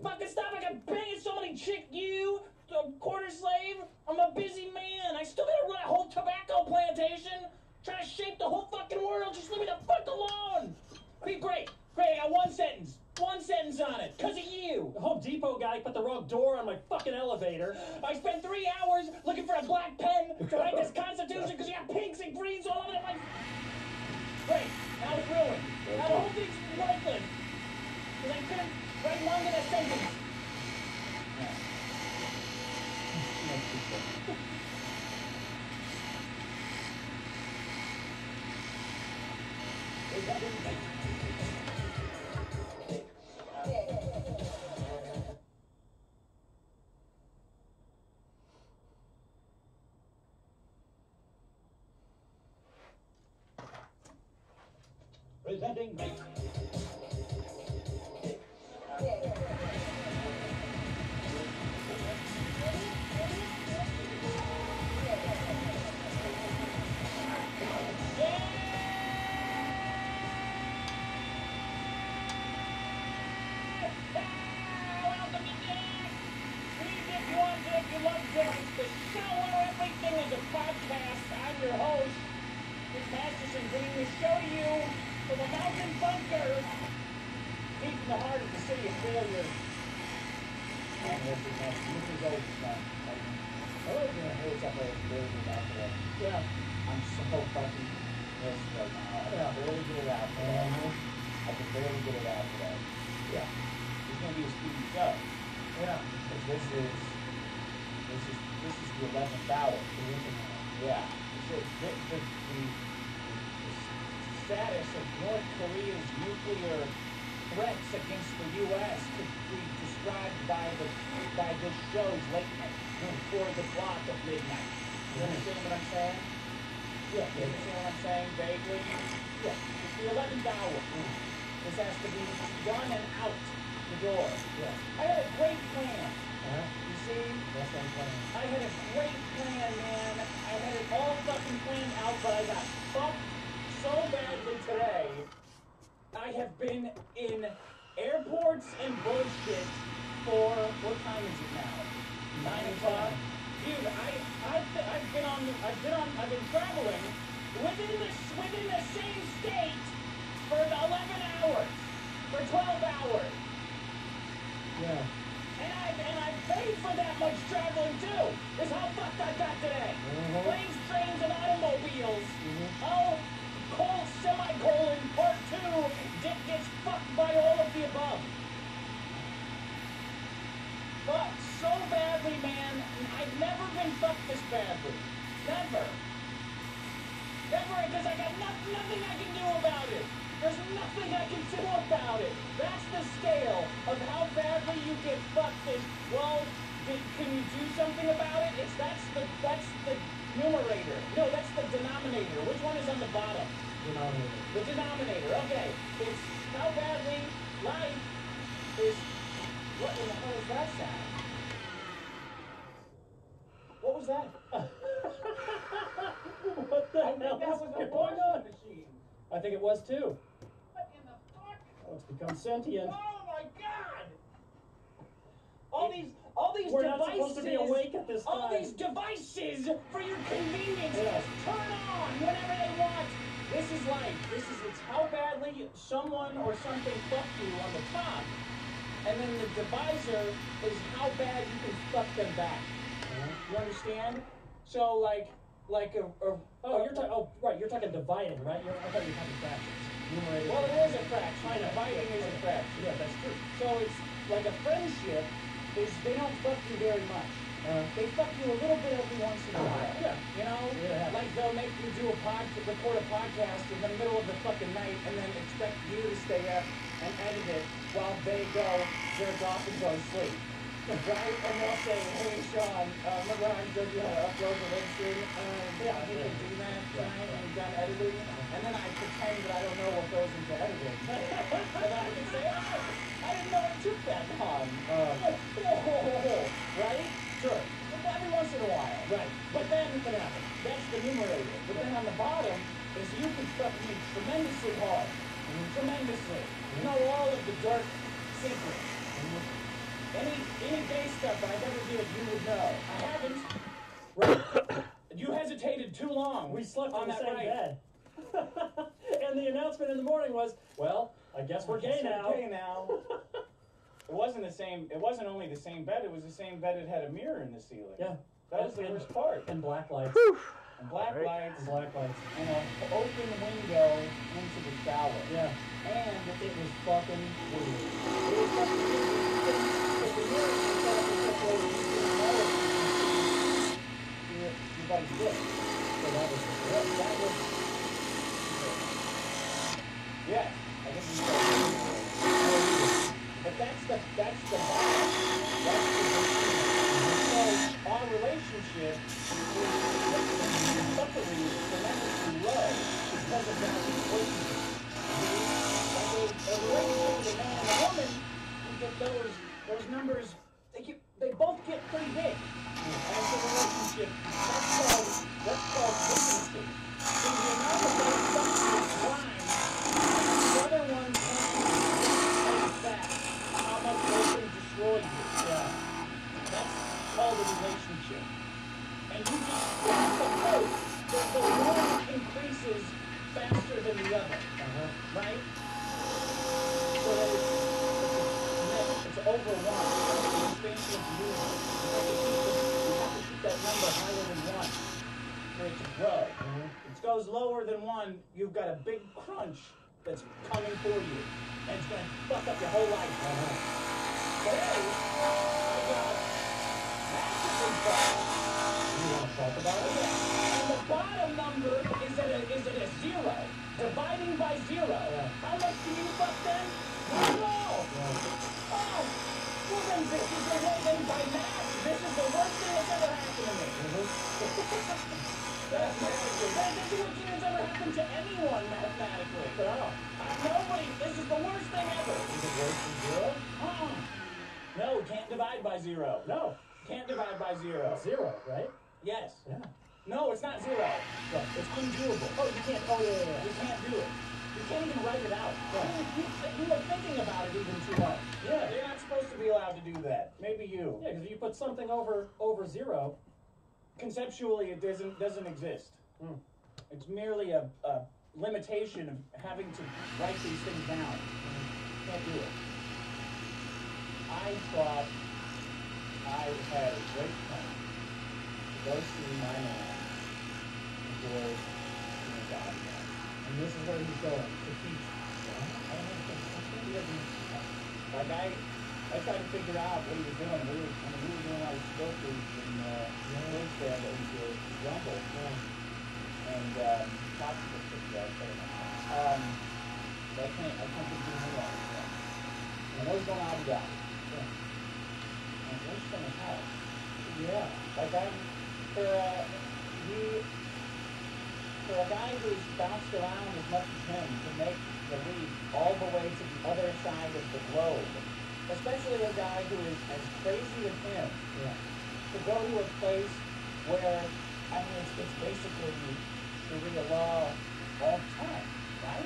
Fucking stop! I got banging so many you, the quarter slave. I'm a busy man. I still gotta run a whole tobacco plantation. Trying to shape the whole fucking world. Just leave me the fuck alone. Be great. Great, I got one sentence. One sentence on it. Cause of you.
The Home Depot guy put the wrong door on my fucking elevator.
I spent 3 hours looking for a black pen to write this Constitution because you got pinks and greens all over it. Like, great. Now it's ruined. Now the whole thing's worthless. Because I couldn't write longer than a sentence.
Presenting me.
Yeah. I'm so fucking pissed right now. I can barely get it out today. I can barely get it out today. Yeah. It's gonna be a speedy show. Yeah. Because this is the 11th hour. Yeah. The status of North Korea's nuclear threats against the U.S. could be described by this show's late night, 4 o'clock at midnight. You understand what I'm saying? Yeah. You understand what I'm saying vaguely? Yeah. It's the 11th hour. This has to be done and out the door. Yeah. I had a great plan. You see? That's what I'm playing. I had a great plan, man. I had it all fucking planned out, but I got fucked so badly today. I have been in airports and bullshit for, what time is it now? 9 o'clock? Dude, I've been traveling within the same state for 11 hours, for 12 hours. Yeah. And I paid for that much traveling too. Is how fucked I got today. Planes, trains, and automobiles. Oh, semicolon, part 2, Dick gets fucked by all of the above. Fucked so badly, man. I've never been fucked this badly. Never. Never, because I got nothing I can do about it. There's nothing I can do about it. That's the scale of how badly you get fucked is, well, can you do something about it? That's the numerator. No, that's the denominator. Which one is on the bottom? Denominator. The denominator, okay. It's how badly life is. What in the hell is that sound? What was that?
What the hell
that
is
was a
going on?
washing machine.
I think it was too.
What in the fuck?
Oh, it's become sentient.
Oh my god! All these
We're
devices.
not supposed to be awake at this
All
time.
these devices for your convenience
Yeah.
just turn on whenever they want. This is life. It's how badly someone or something fucked you on the top, and then the divisor is how bad you can fuck them back. You understand? So like
You're talking dividing, right? I thought you were talking fractions. Numerator.
Well, it is a fraction.
I know.
Dividing is a fraction.
Yeah, that's true.
So it's like a friendship is they don't fuck you very much. They fuck you a little bit every once in a while.
Yeah.
You know?
Yeah.
Like they'll make you record a podcast in the middle of the fucking night and then expect you to stay up and edit it while they go jerk off and go to sleep. Right? And they'll say, hey Sean, remember I showed you how to upload the link stream? You can do that tonight when you're done editing. And then I pretend that I don't know what goes into editing. And I can say, I didn't know it took that long. Right? Sure. Every once in a while. Right. But then, that's the numerator. But then on the bottom is you can fuck me tremendously hard. Tremendously. You know all of the dark secrets. Any gay stuff I never did, you would know. I haven't. Right. You hesitated too long.
We slept
on
on the
that
same
right.
bed. And the announcement in the morning was, well, I guess we're gay now.
We're gay now. It wasn't the same. It wasn't only the same bed. It was the same bed that had a mirror in the ceiling.
Yeah.
That was the worst part.
And black lights.
And black lights.
And black lights.
And an open window into the shower.
Yeah.
And it was fucking weird. It was fucking weird. But the mirror was set up in such a way that you didn't know your buddy's dick. So that was that was. Yes, I think we said. But that's the bottom. That's the so our relationship is suffering tremendously low because of that relationship. Like a relationship with a man and a woman, you get those numbers. They both get pretty big. And it's a relationship. That's called intimacy. So the amount of those functions climb, the other one comes back. How much they can destroy you. Yeah. That's called a relationship. And you just suppose that the one increases faster than the other. Right? So it's over one. It's the expansion of the universe. You have to keep that number higher than one for it to grow. If it goes lower than one, you've got a big crunch that's coming for you. And it's going to fuck up your whole life. Today, I got massively fucked. You want to talk about it? Yeah. And the bottom number is at a zero. Dividing by zero. How much do you fuck then? No! Oh! Well then this is the way then by math. This is the worst thing that's ever happened to me. Mathematically. This is what has ever happened to anyone mathematically. Nobody. This is the worst thing ever. Is it worse than zero? No, can't divide by zero.
No.
Can't divide by zero.
Zero, right?
Yes.
Yeah.
No, it's not zero. It's undoable.
Oh, you can't. Oh, yeah.
You can't do it. You can't even write it out. You are thinking about it even too much.
Yeah.
You're not supposed to be allowed to do that. Maybe you.
Yeah, because if you put something over zero,
Conceptually, it doesn't exist. It's merely a limitation of having to write these things down. Can't do it. I thought I had a great time to go see my man before he was out again.
and this is where he's going to teach.
He doesn't. Like I tried to figure out what he was doing. We were doing all these filters in Woods there that we did Rumble. And popsicle sticks there. But I can't think of anything else. And what was going on with that? And what's going to happen? Yeah. Like for a guy who's bounced around as much as him to make the leap all the way to the other side of the globe, especially a guy who is as crazy as him, to go to a place where, I mean, it's basically Sharia law all the time, right?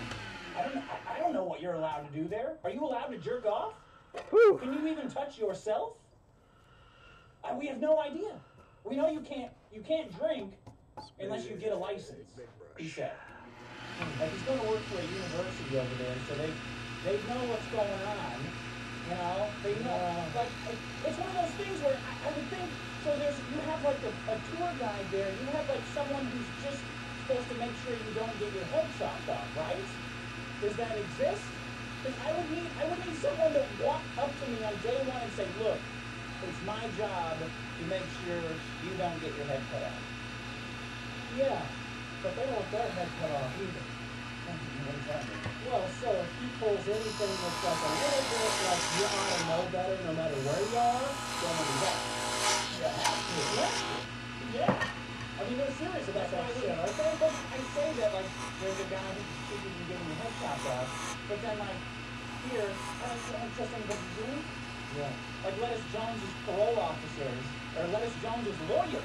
I don't know what you're allowed to do there. Are you allowed to jerk off?
Woo.
Can you even touch yourself? we have no idea. We know you can't drink unless you get a license, he said. Like, he's going to work for a university over there, so they know what's going on, you know? They know, like, it's one of those things where I would think, so you have, like, a tour guide there, you have, like, someone who's just supposed to make sure you don't get your head chopped off, right? Does that exist? Because I would need someone to walk up to me on day one and say, look, it's my job to make sure you don't get your head cut off.
Yeah, but they don't want their head cut off either. Well, so if he pulls anything that's like a little bit like you ought to know better no matter where you are, then it'll be that. Yeah. I mean, they're serious about that shit, aren't they?
But I say that, like, there's a guy who's thinking you're getting your head chopped off, but then, like, here, I don't trust anybody doing.
Yeah.
Like, Lettuce Jones's parole officers, or Lettuce Jones's lawyer,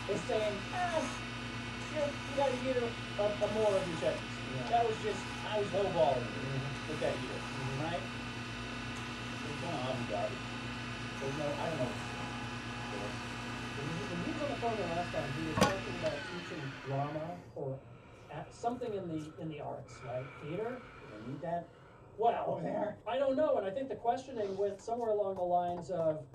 is saying, you gotta hear a more of your sentence. Yeah. That was just, I was lowballing you with that year, right? There's no Abu Dhabi. There's no, I don't know.
When he was on the phone the last time, he was talking about teaching drama or something in the arts, right? Theater?
Do they need that?
Well,
over there?
I don't know, and I think the questioning went somewhere along the lines of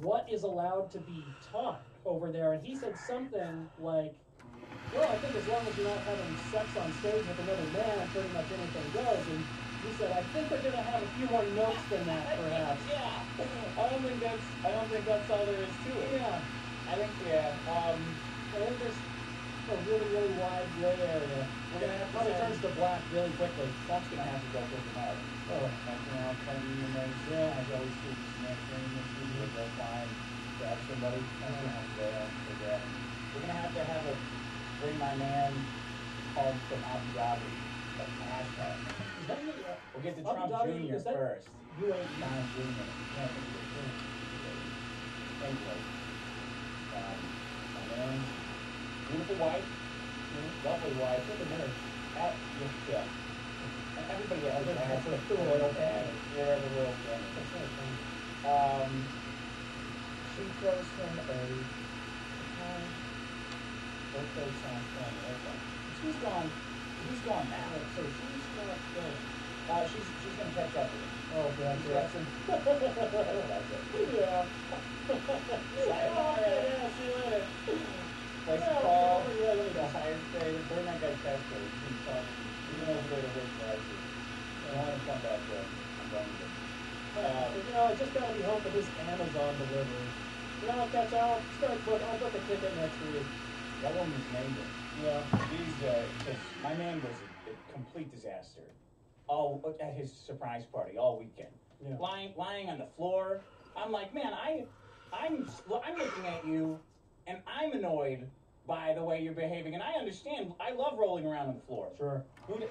what is allowed to be taught over there, and he said something like, well, I think as long as you're not having sex on stage with another man, pretty much anything goes. And he said, I think they're going to have a few more notes than that, perhaps.
Yeah. I don't think that's all there is to it.
Yeah.
I think
there's a really, really wide gray area.
We're gonna have to
probably turns to black really quickly.
Trump's gonna have to go pick him up.
Oh.
Like, you know, Clinton and those guys always do some answering issues with that fine. Grab somebody. Trump's gonna have to go out and grab him. We're gonna have a bring my man home from Abu Dhabi. Like hashtag.
Is that really
We'll get to
Abu
Trump
Dhabi,
Jr.
is that
first.
UAE?
Trump Jr. Anyway. My man, beautiful wife. Lovely wife. Look at her. Yeah. And everybody else has the royal family. They're the royal family. She throws him a birthday sounds funny. He's gone now. So she's not there. She's gonna catch up with him.
Oh, God,
That's what I said.
Yeah.
Sayonara.
Yeah, see you later.
Place to call. The highest grade. Burn that guy's test code. He went over there to work for IC. I want him to come back there. I'm going to
I just gotta be home for this Amazon delivery. I'll book a ticket next week.
That woman's named it.
Yeah.
Because my man was a complete disaster. All at his surprise party all weekend.
Yeah.
Lying on the floor. I'm like, man, I'm looking at you, and I'm annoyed by the way you're behaving. And I understand. I love rolling around on the floor.
Sure.
Many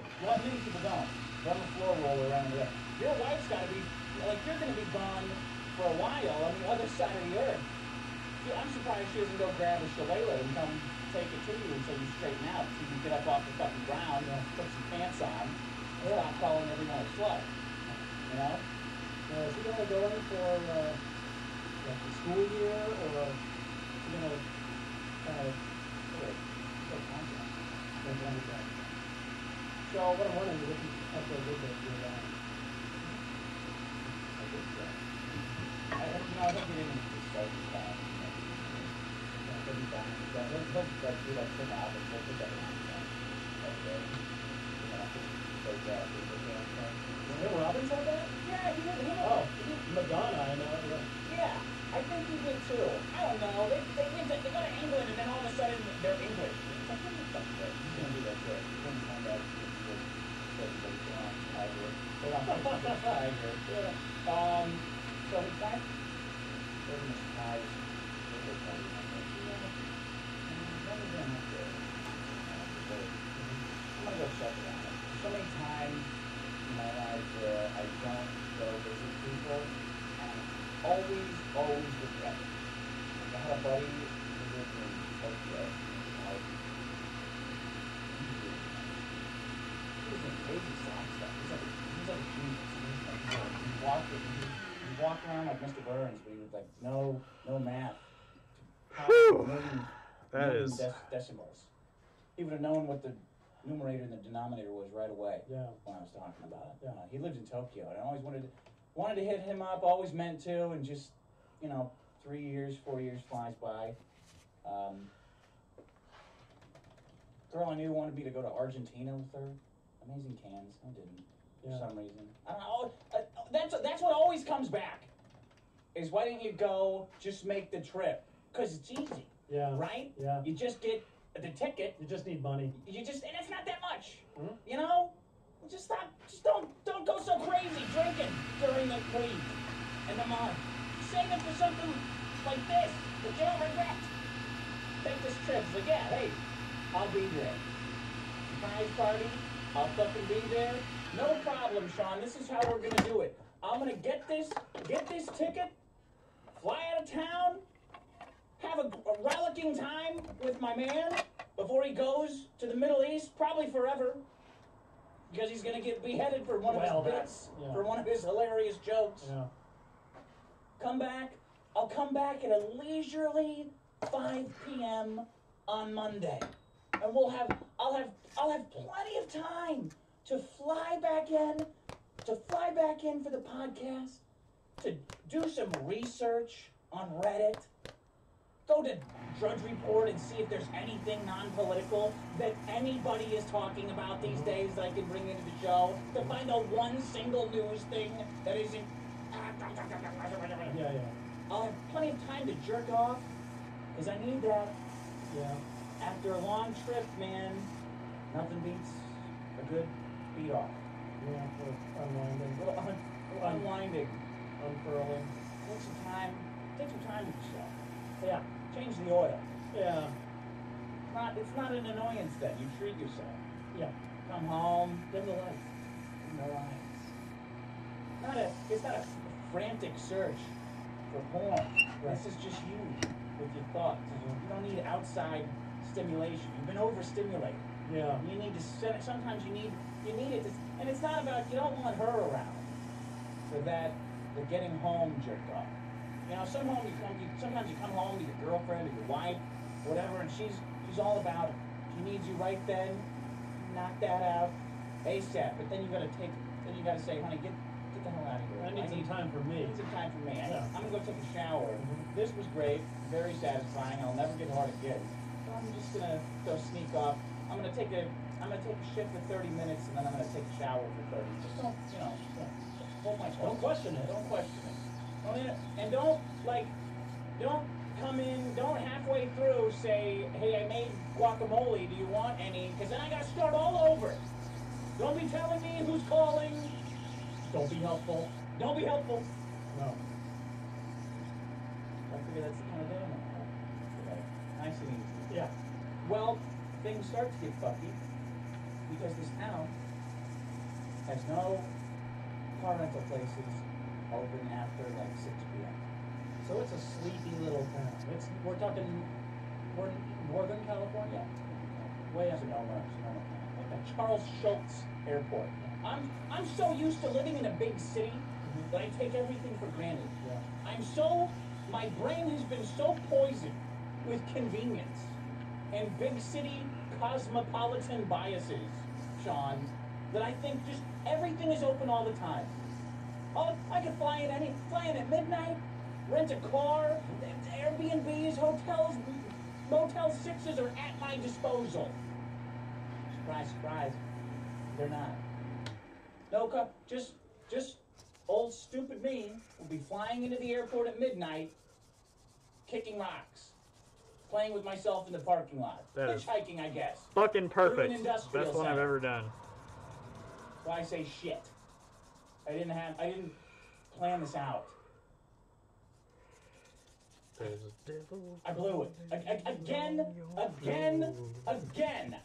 people don't. Run the floor, roll around. Your wife's got to be like, you're going to be gone for a while on the other side of the earth. I'm surprised she doesn't go grab a shillelagh and come take it to you until you straighten out, so you can get up off the fucking ground, put some pants on, and stop calling everyone a slut. You know?
Is he gonna go in for like the school year, or is he gonna kind of So what I'm wondering is if he has to look at your line.
I think so. I think he didn't start his time. He'll be fine. He'll do like sit out and he'll put that on.
Bill Robbins had that?
Yeah, he did.
Oh, Madonna, I know.
Yeah, I think he did too. I don't know. They go to England and then all of a sudden they're English. It's like, what the fuck is that? He's gonna do that good. He's gonna find out he's good. So we kind of gave him a surprise. I'm gonna go check it out. So many times in my life where I don't go visit people, and I always regret it. Like I had a buddy who lived in Tokyo. He was in crazy soft stuff. He's like a genius. He walked it.
He walked around like Mr. Burns, but he was like, no math.
Whew. That
Million
is.
decimals. He would have known what the numerator and the denominator was right away.
Yeah.
When I was talking about it.
Yeah.
He lived in Tokyo, and I always wanted to hit him up. Always meant to, and just 3 years, 4 years flies by. Girl I knew wanted me to go to Argentina with her. Amazing cans. I didn't. For some reason. I don't know. That's what always comes back. Is why didn't you go? Just make the trip. Because it's easy.
Yeah.
Right?
Yeah.
You just get the ticket.
You just need money.
And it's not that much.
Hmm?
You know? Just don't go so crazy drinking during the week and the month. Save it for something like this that you don't regret. Take this trip. It's like, yeah, hey, I'll be there. Surprise party, I'll fucking be there. No problem, Sean. This is how we're gonna do it. I'm gonna get this ticket, fly out of town, have a rollicking time with my man before he goes to the Middle East, probably forever. Because he's gonna get beheaded for one of his bits, for one of his hilarious jokes.
Yeah.
Come back. I'll come back at a leisurely 5 p.m. on Monday, and I'll have plenty of time to fly back in for the podcast, to do some research on Reddit, go to Drudge Report and see if there's anything non-political that anybody is talking about these days that I can bring into the show, to find out one single news thing that isn't.
Yeah.
I'll have plenty of time to jerk off, because I need that.
Yeah.
After a long trip, man, nothing beats a good beat off.
Yeah. Unwinding.
A little unwinding.
Unfurling.
Take some time with yourself.
Yeah.
Change the oil.
Yeah.
It's not an annoyance then. You treat yourself.
Yeah.
Come home.
Dim the lights.
Dim the lights. It's not a frantic search for porn.
Right.
This is just you with your thoughts. You don't need outside stimulation. You've been overstimulated.
Yeah.
You need to sometimes you need it to, and it's not about, you don't want her around for that, the getting home jerk off. Sometimes you come home to your girlfriend or your wife, whatever, and she's all about it. She needs you right then. Knock that out ASAP. But then you gotta say, honey, get the hell out of here.
I need some time for me.
I need some time for me.
Yeah.
I'm gonna go take a shower. This was great, very satisfying. I'll never get hard again. So I'm just gonna go sneak off. I'm gonna take a shit for 30 minutes, and then I'm gonna take a shower for 30. Just don't, hold my
Don't question it.
Don't question it. And don't come in, don't halfway through say, hey, I made guacamole, do you want any? Because then I gotta start all over. Don't be telling me who's calling. Don't be helpful. Don't be helpful.
No.
I figure that's the kind of day I'm gonna have. Nice and easy.
Yeah.
Well, things start to get fucky because this town has no car rental places open after like 6 p.m.
So it's a sleepy little town. We're talking Northern California?
Way up Sonoma. Okay. Charles Schultz Airport. I'm so used to living in a big city that I take everything for granted.
Yeah.
My brain has been so poisoned with convenience and big city cosmopolitan biases, Sean, that I think just everything is open all the time. Oh, I could fly in at midnight, rent a car, Airbnbs, hotels, Motel 6s are at my disposal. Surprise, surprise, they're not. No, just old stupid me will be flying into the airport at midnight, kicking rocks, playing with myself in the parking lot,
That is
hitchhiking, I guess.
fucking perfect.
Through an industrial
Best one I've
center.
ever done.
So I say shit. I didn't plan this out.
There's a devil.
I blew it. Again.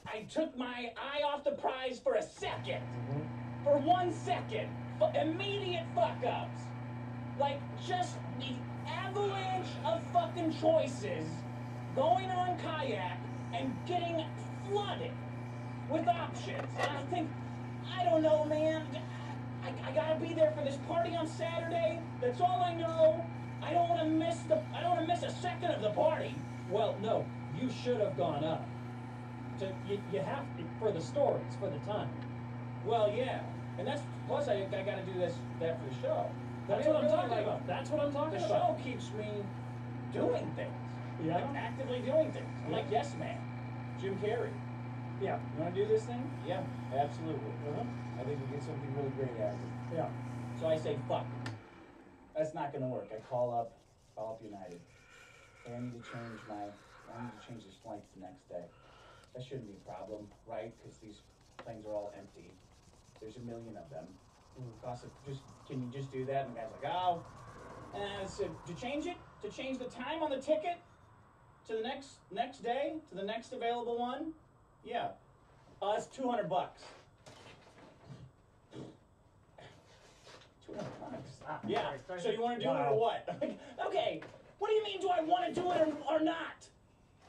I took my eye off the prize for a second. For 1 second. Immediate fuck-ups. Like, just the avalanche of fucking choices going on kayak and getting flooded with options. And I think, I don't know, man.
I gotta be there for this party on Saturday. That's all I know. I don't want to miss a second of the party.
Well, no, you should have gone up. You have to, for the stories, for the time.
Well, yeah, and that's plus I gotta do that for the show.
That's what I'm talking about. That's what I'm talking
the
about.
show keeps me doing things.
Yeah.
Like actively doing things. I'm like Yes Man, Jim Carrey.
Yeah.
You want to do this thing? Yeah, absolutely. I think we get something really great out of it.
Yeah.
So I say, fuck. That's not gonna work. I call up United. Hey, I need to change this flight to the next day. That shouldn't be a problem, right? Because these planes are all empty. There's a million of them. Can you just do that? And the guy's like, oh. And I said, to change the time on the ticket to the next day, to the next available one? Yeah. It's $200. $200. Yeah. So you want to do it or what? Okay. What do you mean? Do I want to do it or not?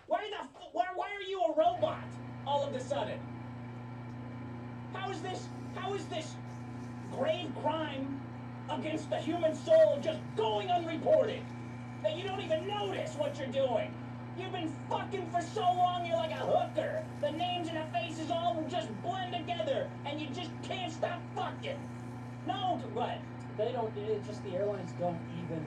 Why are you a robot all of a sudden? How is this grave crime against the human soul just going unreported? That you don't even notice what you're doing. You've been fucking for so long, you're like a hooker. The names and the faces all just blend together, and you just can't stop fucking. No, what?
They don't, it's just the airlines don't even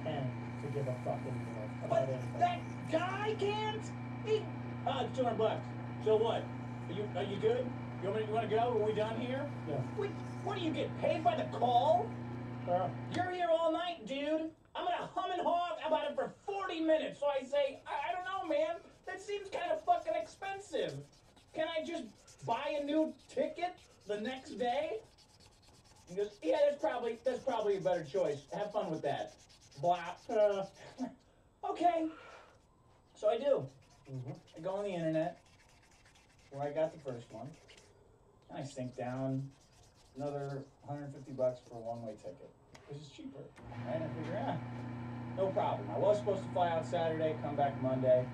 pretend to give a fucking about
But
anything.
that guy can't? $200. So what? Are you good? You want to go? Are we done here?
Yeah.
What do you get paid by the call? You're here all night, dude. I'm gonna hum and haw about it for 40 minutes. So I say, I don't know, man. That seems kind of fucking expensive. Can I just buy a new ticket the next day? He goes, yeah, that's probably a better choice. Have fun with that. Blah. Okay. So I do. I go on the internet, where I got the first one, and I sink down another $150 for a one-way ticket, because it's cheaper. Right? I figure, no problem. I was supposed to fly out Saturday, come back Monday.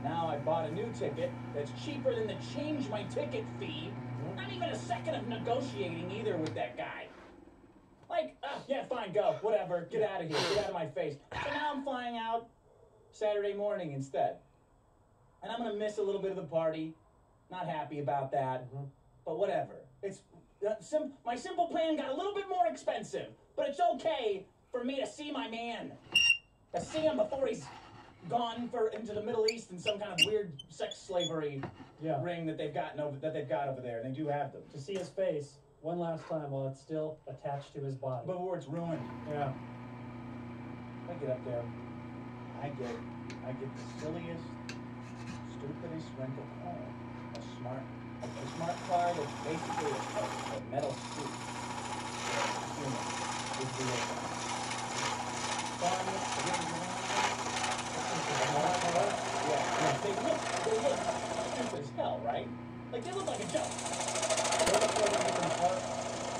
Now I bought a new ticket that's cheaper than the change my ticket fee. Not even a second of negotiating either with that guy. Like, yeah, fine, go, whatever, get out of here, get out of my face. So now I'm flying out Saturday morning instead. And I'm gonna miss a little bit of the party. Not happy about that, but whatever. It's my simple plan got a little bit more expensive, but it's okay for me to see my man, to see him before he's gone into the Middle East in some kind of weird sex slavery ring that they've got over there. And they do have them.
To see his face one last time while it's still attached to his body.
Before it's ruined.
Yeah.
I get up there. I get the silliest, stupidest rental car. A smart car that's basically a metal suit. Human with wheels on it. Fun. Yeah. They look stupid as hell, right? Like they look like a joke. They look like you can park.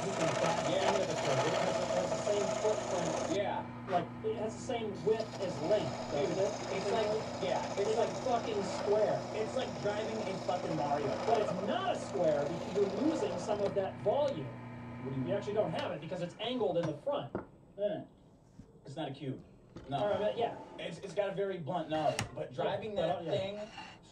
You can back into the car. It has the same footprint. Yeah.
Like, it has the same width as length, doesn't it?
It's like,
it's like fucking square.
It's like driving a fucking Mario.
But it's not a square because you're losing some of that volume. You actually don't have it because it's angled in the front.
It's not a cube. No.
Yeah.
It's got a very blunt nose. But driving that thing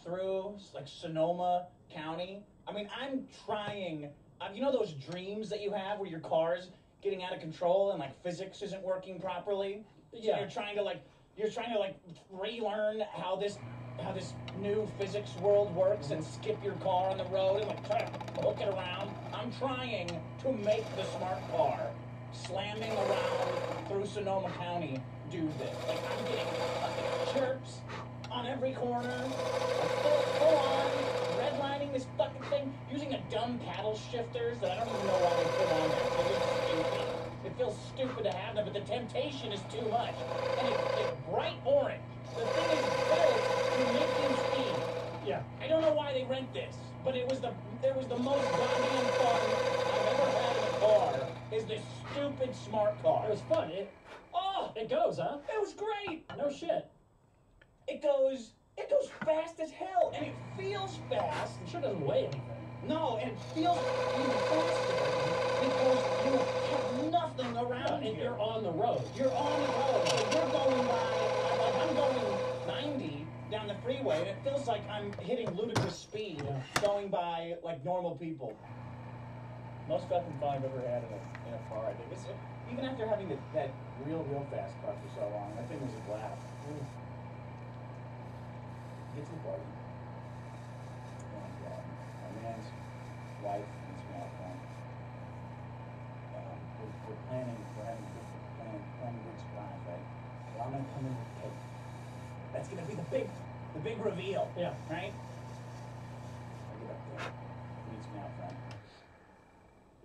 through like Sonoma County, I mean, I'm trying. You know those dreams that you have where your car's getting out of control and like physics isn't working properly?
Yeah.
So you're trying to relearn how this new physics world works and skip your car on the road and like try to hook it around. I'm trying to make the smart car slamming around through Sonoma County do this. Like I'm getting chirps on every corner, full on redlining this fucking thing using a dumb paddle shifters that I don't even know why they put on there. It looks stupid. It feels stupid to have them, but the temptation is too much. And it's bright orange. The thing is built to make you speed.
Yeah.
I don't know why they rent this, but it was the most goddamn fun I've ever had in a car. Is this stupid smart car?
It was fun. It goes, huh?
It was great.
No shit.
It goes fast as hell, and it feels fast.
It sure doesn't weigh anything.
No, and it feels even faster because you have nothing around
And
here.
you're on the road.
You're on the road, so you're going by, like I'm going 90 down the freeway, and it feels like I'm hitting ludicrous speed going by like normal people. Most fucking fun I've ever had in a car, I think. It's, even after having that real fast car for so long, that thing was a blast. Get to the party. And my man's wife meets me out front. We're planning big surprise, right? So I'm gonna come in with cake. That's gonna be the big reveal.
Yeah.
Right? I get up there. Meets me out front.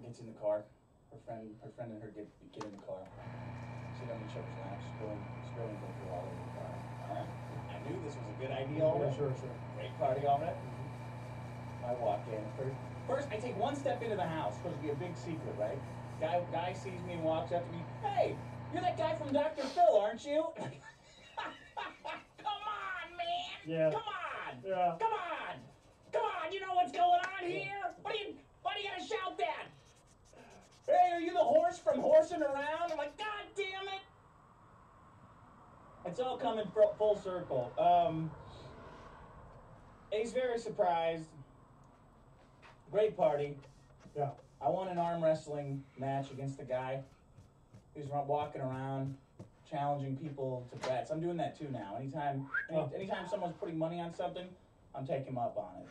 Gets in the car. Her friend and her get in the car. Sit on each other's laps, spilling liquor all over the car. Alright. I knew this was a good idea already.
Sure.
Great party already. I walk in. First, I take one step into the house. Supposed to be a big secret, right? Guy sees me and walks up to me. Hey, you're that guy from Dr. Phil, aren't you? Come on, man.
Yeah.
Come on.
Yeah.
Come on. Come on. You know what's going on here? Why do you gotta shout that? Hey, are you the horse from horsing around? I'm like, God damn it. It's all coming full circle. He's very surprised. Great party.
Yeah.
I won an arm wrestling match against the guy who's walking around challenging people to bets. I'm doing that too now. Anytime someone's putting money on something, I'm taking them up on it.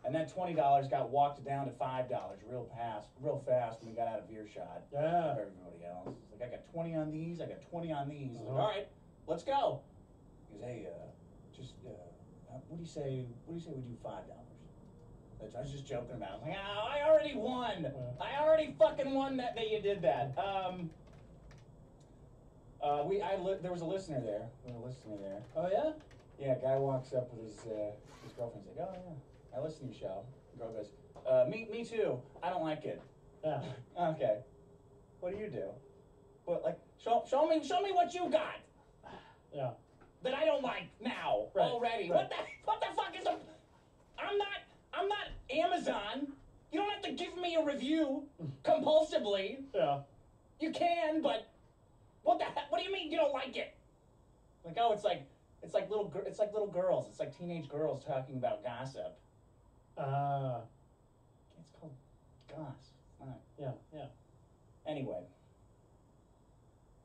And that $20 got walked down to $5 real fast when we got out of earshot of everybody else. It's like, I got 20 on these, I got 20 on these. Like, all right, let's go. He goes, hey, what do you say we do $5? I was just joking about it. I was like, oh, I already won. I already fucking won that you did that. There was a listener there.
Oh yeah?
Yeah, a guy walks up with his girlfriend's like, oh yeah, I listen to your show. The girl goes, me too. I don't like it.
Yeah.
Okay. What do you do? What, like, show me what you got.
Yeah.
That I don't like now already.
Right.
What the fuck is I'm not Amazon. You don't have to give me a review compulsively.
Yeah.
You can, but what do you mean you don't like it? Like, oh, it's like little girls. It's like teenage girls talking about gossip. It's called goss. It's not.
Yeah.
Anyway,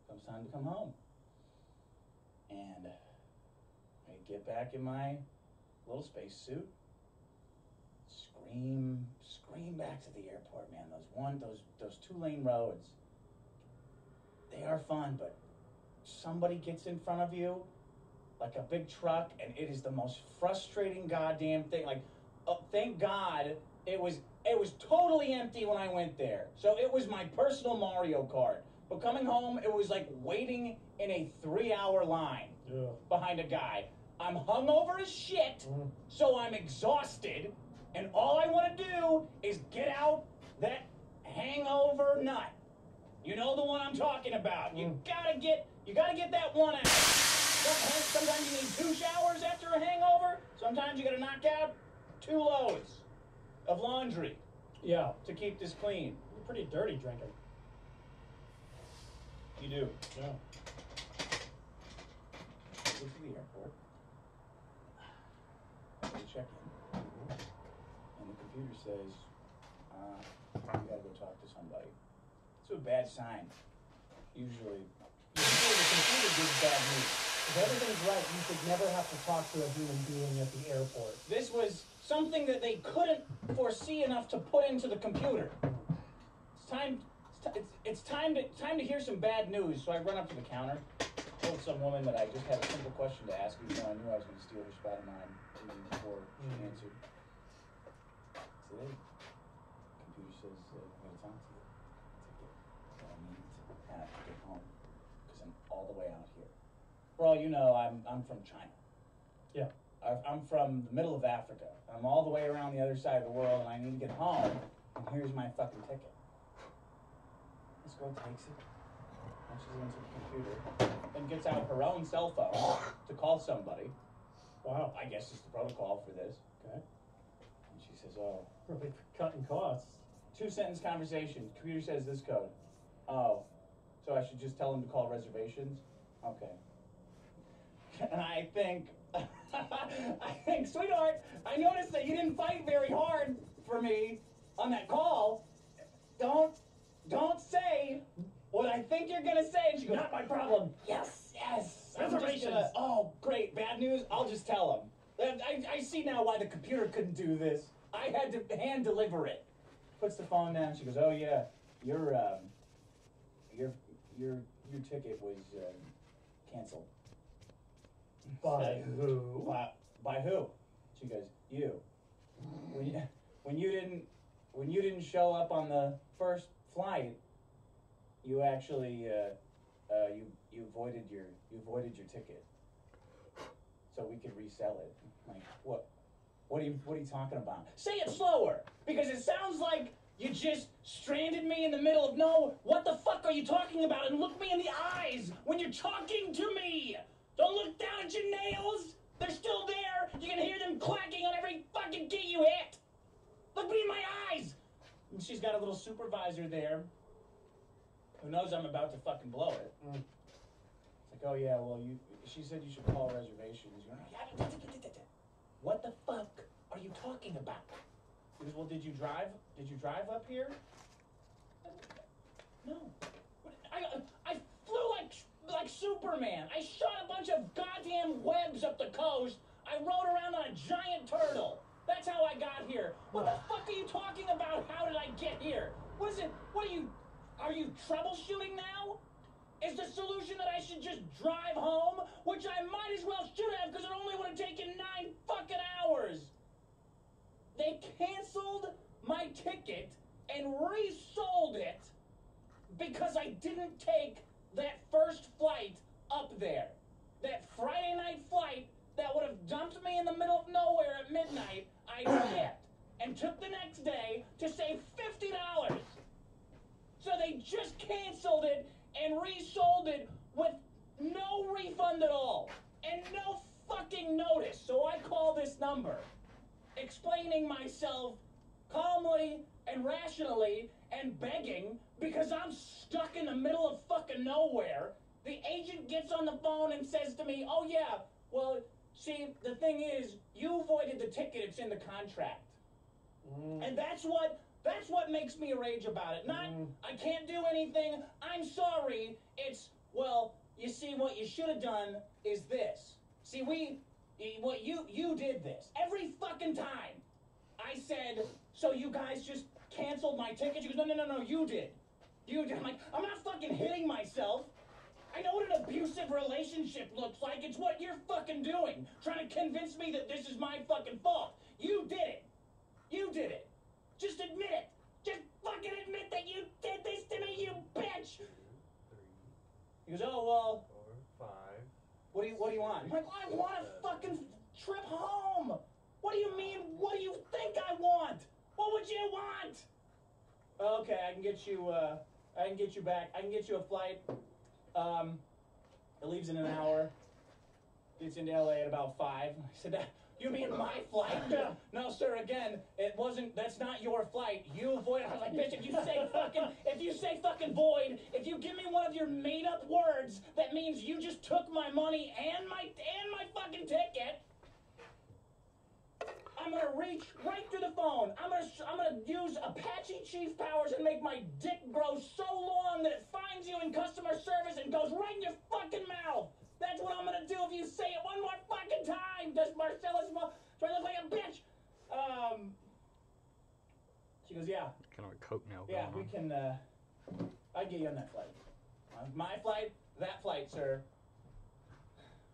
comes time to come home, and I get back in my little space suit. Scream back to the airport, man. Those 2-lane roads. They are fun, but somebody gets in front of you, like a big truck, and it is the most frustrating goddamn thing. Like, thank God it was totally empty when I went there. So it was my personal Mario Kart. But coming home, it was like waiting in a 3-hour line behind a guy. I'm hungover as shit, so I'm exhausted, and all I want to do is get out that hangover nut. You know the one I'm talking about. You gotta get that one out. Sometimes you need 2 showers after a hangover. Sometimes you gotta knock out 2 loads of laundry.
Yeah.
To keep this clean.
You're pretty dirty drinking.
You do.
Yeah.
Go to the airport. You check in. And the computer says, you gotta go talk to somebody. It's a bad sign. Usually the computer gives bad news.
If everything's right, you should never have to talk to a human being at the airport.
This was something that they couldn't foresee enough to put into the computer. It's time to hear some bad news. So I run up to the counter, told some woman that I just had a simple question to ask, even though I knew I was going to steal her spot of mine even before she answered. So the computer says, I'm going to talk to you. I need to have to get home because I'm all the way out here. For all you know, I'm from China.
Yeah.
I'm from the middle of Africa. I'm all the way around the other side of the world, and I need to get home, and here's my fucking ticket. This girl takes it, and she's into the computer, and gets out her own cell phone to call somebody.
Wow.
I guess it's the protocol for this.
Okay.
And she
says, oh.
Really cutting costs.
2-sentence conversation. Computer says this code. Oh. So I should just tell him to call reservations? Okay. And I think, sweetheart, I noticed that you didn't fight very hard for me on that call. Don't say what I think you're gonna say. And she goes,
Not my problem.
yes.
Reservations.
Oh, great. Bad news? I'll just tell him. I see now why the computer couldn't do this. I had to hand deliver it. Puts the phone down. She goes, oh yeah, your ticket was canceled.
By who?
By who? She goes, you. When you didn't show up on the first flight, you actually you voided your ticket, so we could resell it. Like what? What are you talking about? Say it slower, because it sounds like you just stranded me in the middle of no. What the fuck are you talking about? And look me in the eyes when you're talking to me. Don't look down at your nails. They're still there. You can hear them clacking on every fucking key you hit. Look me in my eyes. And she's got a little supervisor there who knows I'm about to fucking blow it. It's like, oh yeah, well she said you should call reservations. What the fuck are you talking about? He goes, well, did you drive up here? No. I flew like Superman. I shot a bunch of goddamn webs up the coast. I rode around on a giant turtle. That's how I got here. What the fuck are you talking about? How did I get here? What is it? Are you troubleshooting now? Is the solution that I should just drive home? Which I might as well should have, because it only would have taken 9 fucking hours. They canceled my ticket and resold it because I didn't take that first flight up there. That Friday night flight that would have dumped me in the middle of nowhere at midnight, I skipped and took the next day to save $50. So they just canceled it and resold it with no refund at all and no fucking notice. So I call this number, explaining myself calmly and rationally and begging because I'm stuck in the middle of fucking nowhere. The agent gets on the phone and says to me, oh yeah, well, see, the thing is, you voided the ticket, it's in the contract. And that's what makes me rage about it. Not, I can't do anything, I'm sorry, it's, well, you see, what you should have done is this. See, you did this. Every fucking time I said, so you guys just canceled my ticket? She goes, no, you did. You did. I'm like, I'm not fucking hitting myself. I know what an abusive relationship looks like. It's what you're fucking doing. Trying to convince me that this is my fucking fault. You did it. You did it. Just admit it. Just fucking admit that you did this to me, you bitch.
2, 3,
He goes, oh, well,
4, 5.
what do you want? I'm like, well, I want a fucking trip home. What do you mean? What do you think I want? What would you want? Okay, I can get you back. I can get you a flight. It leaves in an hour. Gets into LA at about 5. I said, you mean my flight? No, sir, again, that's not your flight. You void. I was like, bitch, if you say fucking void, if you give me one of your made up words, that means you just took my money and my fucking ticket. I'm gonna reach right through the phone. I'm gonna use Apache Chief powers and make my dick grow so long that it finds you in customer service and goes right in your fucking mouth. That's what I'm gonna do if you say it one more fucking time. Does Marcellus try to look like a bitch? She goes, yeah.
Kind of a coke nail.
Yeah, we can. I'd get you on that flight. My flight, that flight, sir.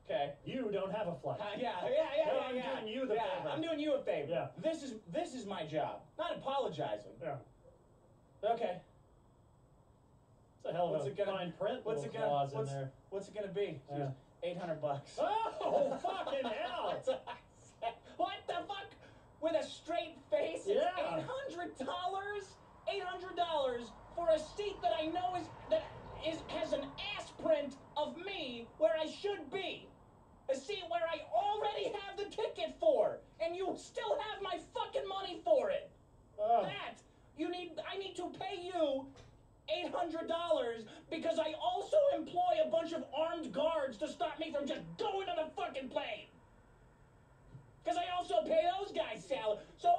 Okay.
You don't have a flight.
Yeah.
I'm doing you the favor.
I'm doing you a favor.
Yeah.
This is my job. Not apologizing.
Yeah.
Okay.
It's a hell of
What's
a
it gonna-
fine print
What's
little
it gonna?
clause in there.
What's it gonna be? She goes, $800.
Oh, fucking hell!
That's what I said. What the fuck? With a straight face? It's
Yeah.
$800? $800 for a seat that I know has an ass print of me where I should be. A seat where I already have the ticket for, and you still have my fucking money for
because I also employ a bunch of armed guards to stop me from just going on the fucking plane. Because I also pay those guys salary. So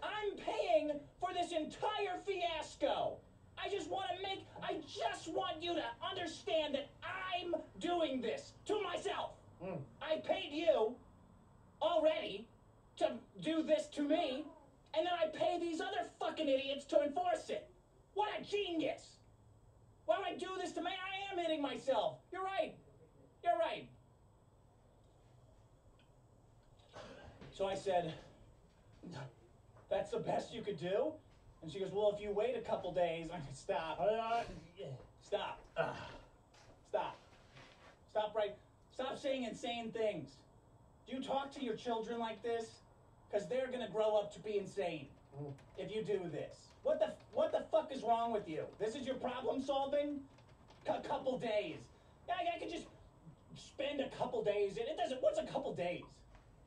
I'm paying for this entire fiasco. I just want you to understand that I'm doing this to myself. I paid you already to do this to me, and then I pay these other fucking idiots to enforce it. What a genius! Why would I do this to me? I am hitting myself. You're right. You're right. So I said, that's the best you could do? And she goes, well, if you wait a couple days, I said, stop. Stop. Stop. Stop saying insane things. Do you talk to your children like this? Because they're going to grow up to be insane if you do this. What the fuck is wrong with you? This is your problem solving? A couple days. I could just spend a couple days. It doesn't. What's a couple days?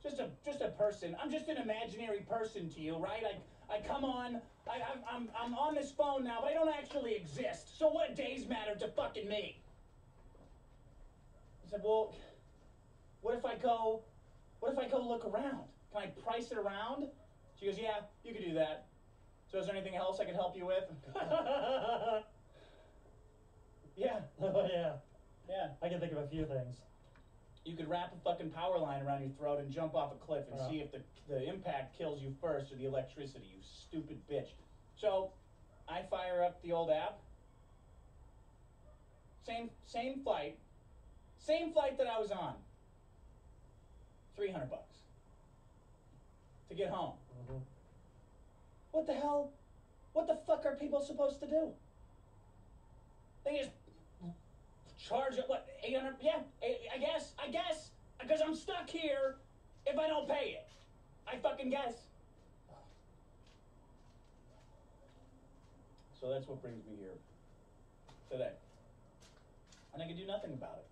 Just a person. I'm just an imaginary person to you, right? I come on. I'm on this phone now, but I don't actually exist. So what do days matter to fucking me? I said, well, what if I go look around? Can I price it around? She goes, yeah, you could do that. So is there anything else I can help you with? Yeah.
Oh, yeah.
Yeah.
I can think of a few things.
You could wrap a fucking power line around your throat and jump off a cliff and see if the impact kills you first or the electricity, you stupid bitch. So I fire up the old app. Same flight. Same flight that I was on. $300 to get home. What the hell? What the fuck are people supposed to do? They just charge it, what, 800? Yeah, I guess, because I'm stuck here if I don't pay it. I fucking guess. So that's what brings me here today. And I can do nothing about it.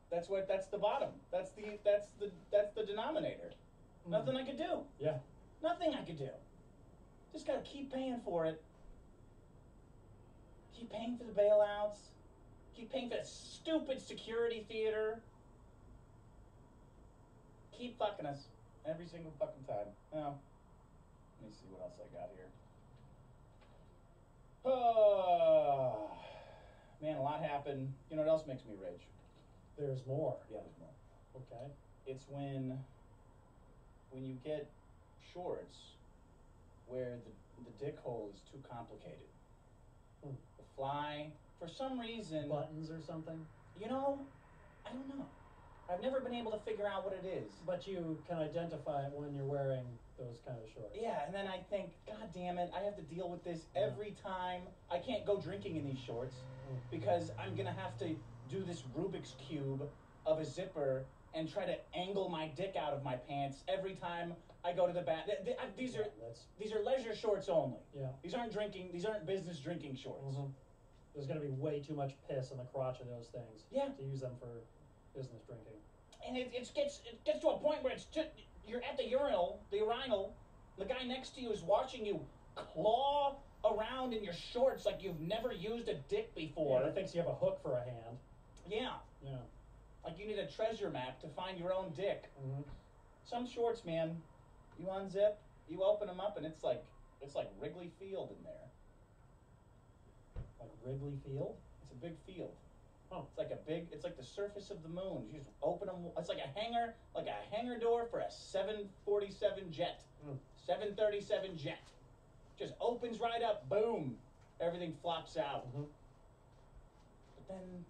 That's the bottom. That's the denominator. Nothing I could do.
Yeah.
Nothing I could do. Just gotta keep paying for it. Keep paying for the bailouts. Keep paying for that stupid security theater. Keep fucking us every single fucking time. Now, let me see what else I got here. Oh, man, a lot happened. You know what else makes me rage?
There's more.
Yeah, there's more.
Okay.
It's when you get shorts where the dick hole is too complicated. The fly, for some reason...
Buttons or something?
You know, I don't know. I've never been able to figure out what it is.
But you can identify it when you're wearing those kind of shorts.
Yeah, and then I think, God damn it, I have to deal with this every time. I can't go drinking in these shorts because I'm going to have to do this Rubik's Cube of a zipper and try to angle my dick out of my pants every time I go to the bath. These are leisure shorts only.
Yeah.
These aren't business drinking shorts.
There's going to be way too much piss in the crotch of those things.
Yeah.
To use them for business drinking.
And it gets to a point where you're at the urinal, the guy next to you is watching you claw around in your shorts like you've never used a dick before.
Yeah, he thinks you have a hook for a hand.
Yeah.
Yeah.
Like you need a treasure map to find your own dick. Some shorts, man, you unzip, you open them up, and it's like Wrigley Field in there.
Like Wrigley Field?
It's a big field.
Oh.
It's like the surface of the moon. You just open them. It's like a hangar door for a 747 jet. 737 jet. Just opens right up, boom. Everything flops out. But then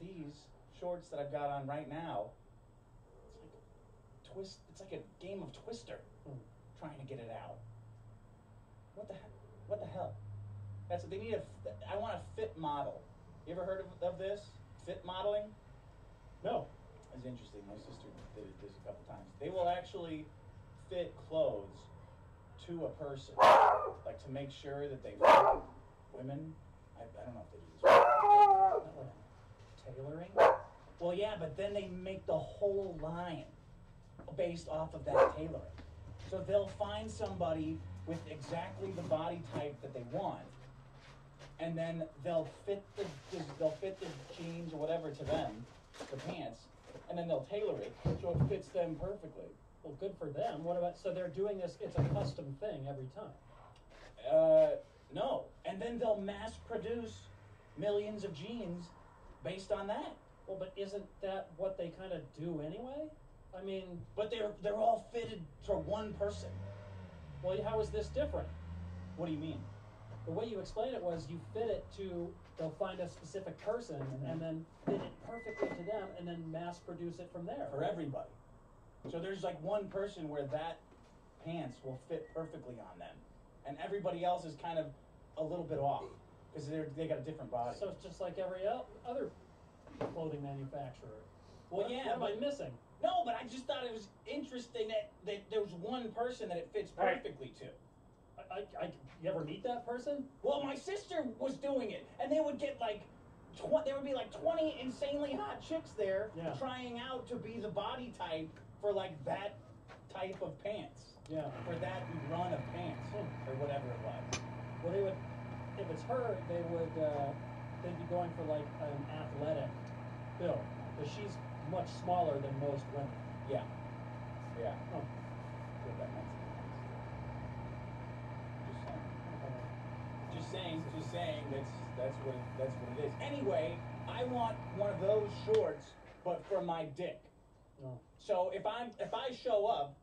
these shorts that I've got on right now, it's like a game of Twister trying to get it out. What the hell? That's what they need. I want a fit model. You ever heard of this? Fit modeling?
No.
It's interesting. My sister did this a couple times. They will actually fit clothes to a person, like to make sure that they fit women. I don't know if they do this.
Not like tailoring?
Well, yeah, but then they make the whole line based off of that tailoring. So they'll find somebody with exactly the body type that they want, and then they'll fit the jeans or whatever to them, the pants, and then they'll tailor it so it fits them perfectly.
Well, good for them. What about, so they're doing this, it's a custom thing every time?
No. And then they'll mass produce millions of jeans based on that.
Well, but isn't that what they kind of do anyway? I mean...
But they're all fitted for one person.
Well, how is this different?
What do you mean?
The way you explained it was you fit it to, they'll find a specific person and then fit it perfectly to them and then mass produce it from there.
For everybody. So there's like one person where that pants will fit perfectly on them. And everybody else is kind of a little bit off because they got a different body.
So it's just like every other clothing manufacturer.
Well, yeah,
what am I missing?
No, but I just thought it was interesting that there was one person that it fits perfectly to.
You ever meet that person?
Well, my sister was doing it, and they would get like, there would be like 20 insanely hot chicks there trying out to be the body type for like that type of pants.
Yeah.
For that run of pants, or whatever it was.
Well, they would, if it's her, they'd be going for like an athletic build, because she's much smaller than most women.
Yeah. Yeah.
Oh.
Good, that makes sense. Just saying. That's what it is. Anyway, I want one of those shorts, but for my dick.
Oh.
So if I show up,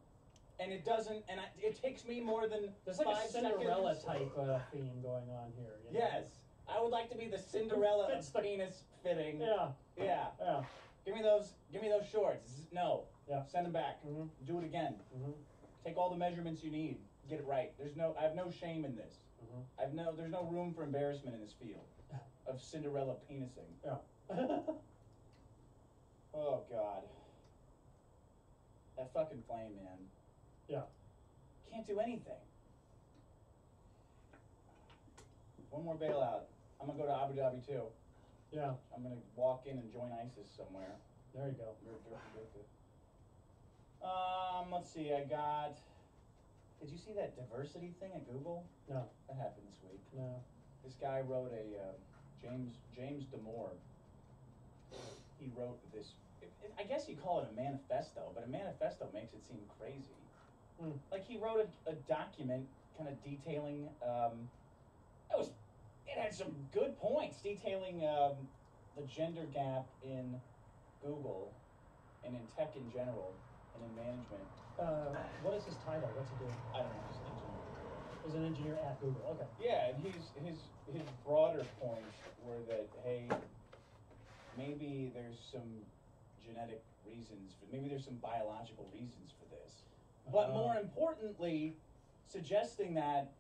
and it doesn't, and it takes me more than
There's like
5
a Cinderella
seconds.
type theme going on here. You know?
Yes, I would like to be the Cinderella
Fits
of penis fitting.
Yeah.
Yeah.
Yeah.
Give me those shorts. No.
Yeah.
Send them back.
Mm-hmm.
Do it again.
Mm-hmm.
Take all the measurements you need. Get it right. I have no shame in this.
Mm-hmm.
There's no room for embarrassment in this field of Cinderella penising.
Yeah.
Oh God. That fucking flame, man.
Yeah.
Can't do anything. One more bailout. I'm gonna go to Abu Dhabi too.
Yeah.
I'm gonna walk in and join ISIS somewhere.
There you go.
Let's see. I got. Did you see that diversity thing at Google?
No.
That happened this week.
No.
This guy wrote a James Damore. He wrote this. I guess you call it a manifesto, but a manifesto makes it seem crazy.
Mm.
Like he wrote a document, kind of detailing. It had some good points detailing the gender gap in Google and in tech in general and in management.
What is his title? What's he doing?
I don't know, just engineer.
He's an engineer at Google. Okay.
Yeah, and his broader points were that, hey, maybe there's some genetic reasons maybe there's some biological reasons for this. But more importantly, suggesting that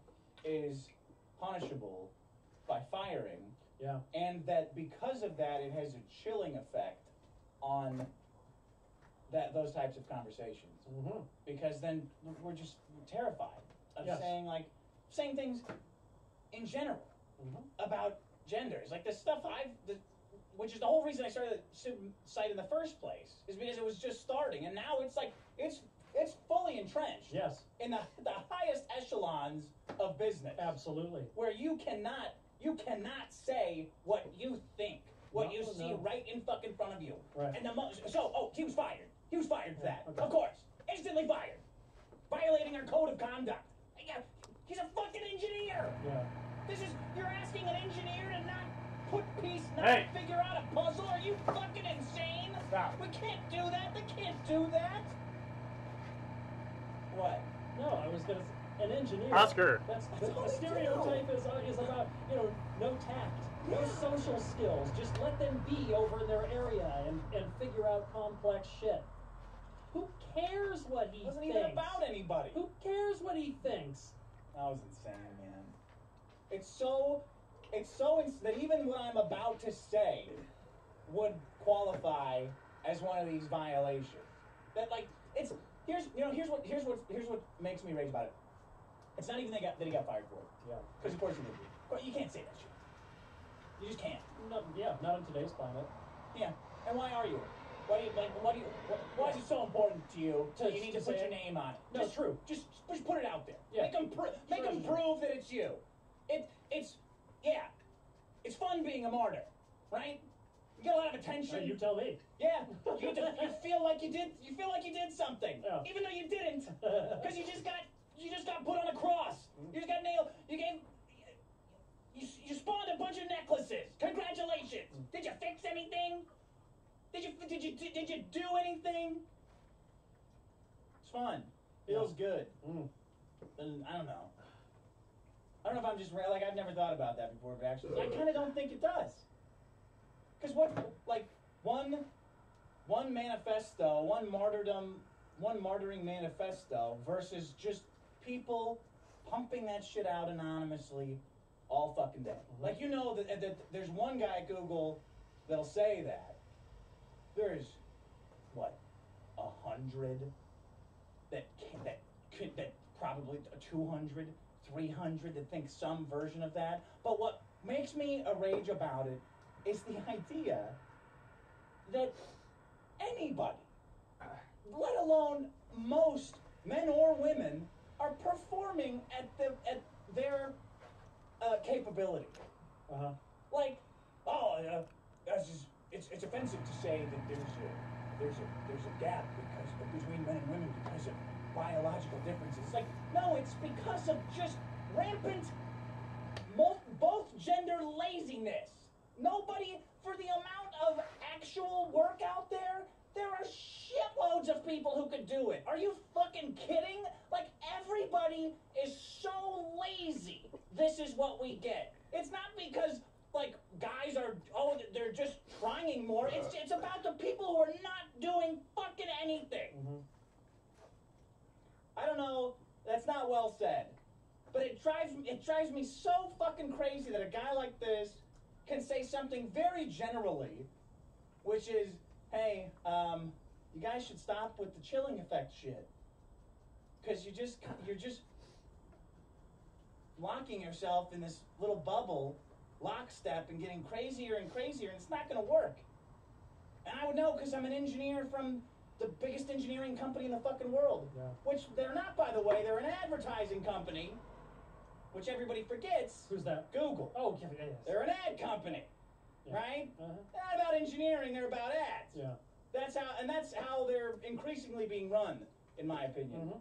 is punishable by firing.
Yeah.
And that because of that, it has a chilling effect on those types of conversations.
Mm-hmm.
Because then we're terrified of saying things in general about genders. Like the stuff which is the whole reason I started the site in the first place, is because it was just starting, and now it's like it's fully entrenched.
Yes.
In the highest echelons of business.
Absolutely.
Where you cannot say what you think, what you see right in fucking front of you.
Right.
And he was fired. He was fired for that.
Okay.
Of course. Instantly fired. Violating our code of conduct. He's a fucking engineer.
Yeah.
You're asking an engineer to not figure out a puzzle? Are you fucking insane?
Stop.
We can't do that. They can't do that. What?
No, I was gonna say, an engineer.
Oscar.
That's the stereotype is about no tact, no social skills. Just let them be over in their area and figure out complex shit. Who cares what he
Wasn't
thinks?
even about anybody.
Who cares what he thinks?
That was insane, man. It's so that even what I'm about to say would qualify as one of these violations. That here's what makes me rage about it. It's not even that he got fired for it.
Yeah.
Because of course he would be. Of course, you can't say that shit. You just can't.
Not in today's climate.
Yeah. And why are you? Why is it so important to you that you need to put your name on it?
No, it's true.
Just put it out there.
Yeah.
Make them prove that it's you. it's fun being a martyr, right? You get a lot of attention.
You tell me.
Yeah, you feel like you did something,
Yeah.
even though you didn't, because you just got put on a cross. You just got nailed. You spawned a bunch of necklaces. Congratulations. Did you fix anything? Did you do anything? It's fun. Feels good. And I don't know. I don't know if I'm just like, I've never thought about that before, but actually, I kind of don't think it does. Because one manifesto, one martyring manifesto versus just people pumping that shit out anonymously all fucking day. Like, you know that there's one guy at Google that'll say that. There's, what, 100 that probably 200, 300 that think some version of that. But what makes me a rage about it is the idea that anybody, let alone most men or women, are performing at their capability. Like, it's offensive to say that there's a gap between men and women because of biological differences. Like, no, it's because of just rampant both gender laziness. Nobody, for the amount of actual work out there are shitloads of people who could do it. Are you fucking kidding? Like, everybody is so lazy. This is what we get. It's not because, like, guys are, they're just trying more. It's about the people who are not doing fucking anything. I don't know, that's not well said. But it drives me so fucking crazy that a guy like this can say something very generally, which is, hey, you guys should stop with the chilling effect shit. Because you're just locking yourself in this little bubble, lockstep, and getting crazier and crazier, and it's not going to work. And I would know because I'm an engineer from the biggest engineering company in the fucking world.
Yeah.
Which they're not, by the way. They're an advertising company, which everybody forgets.
Who's that?
Google.
Oh, yes.
They're an ad company,
Yeah.
right? They're not about engineering, they're about ads.
Yeah.
That's how they're increasingly being run, in my opinion.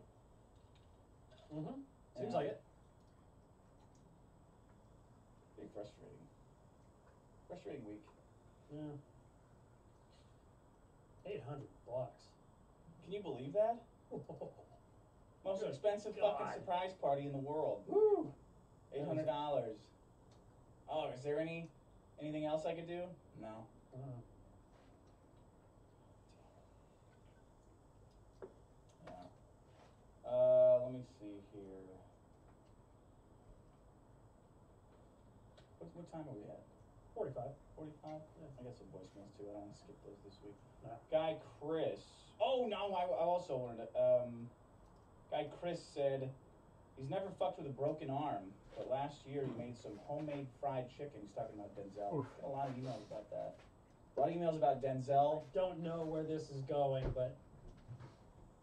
Seems like it.
Pretty frustrating. Frustrating week.
Yeah. 800 bucks.
Can you believe that? Most
Good
expensive
God.
fucking surprise party in the world.
Woo!
$800. Oh, is there anything else I could do? No. Yeah. Let me see here. What time are we at?
45.
45?
Yeah.
I got some voicemails too. I don't want to skip those this week.
Nah.
Guy Chris. Oh no, I also wanted to. Guy Chris said he's never fucked with a broken arm, but last year he made some homemade fried chicken. He's talking about Denzel. Got a lot of emails about that. A lot of emails about Denzel.
Don't know where this is going, but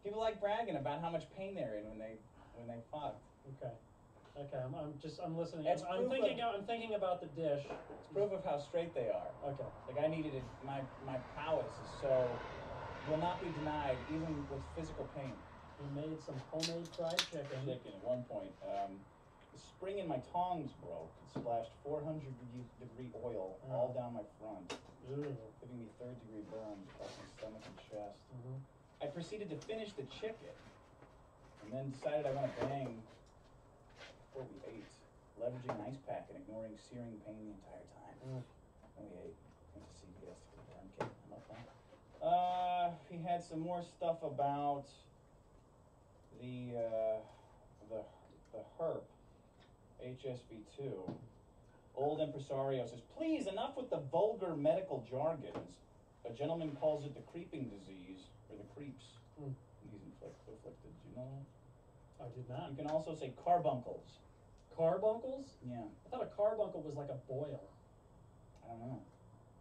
People like bragging about how much pain they're in when they fucked.
okay. I'm listening.
It's
I'm
proof
thinking about the dish.
It's proof of how straight they are.
Okay.
Like, I needed it. My prowess is so will not be denied, even with physical pain.
He made some homemade fried chicken.
At one point, the spring in my tongs broke. It splashed 400-degree oil all down my front, giving me third-degree burns across my stomach and chest. I proceeded to finish the chicken, and then decided I want to bang before we ate, leveraging an ice pack and ignoring searing pain the entire time. Then we ate. Went to CVS to get a burn kit. I'm up on. He had some more stuff about the herp, HSV2. Old impresario says, please, enough with the vulgar medical jargons. A gentleman calls it the creeping disease, or the creeps. He's afflicted. Did you know that?
I did not.
You can also say carbuncles.
Carbuncles?
Yeah.
I thought a carbuncle was like a boil.
I don't know.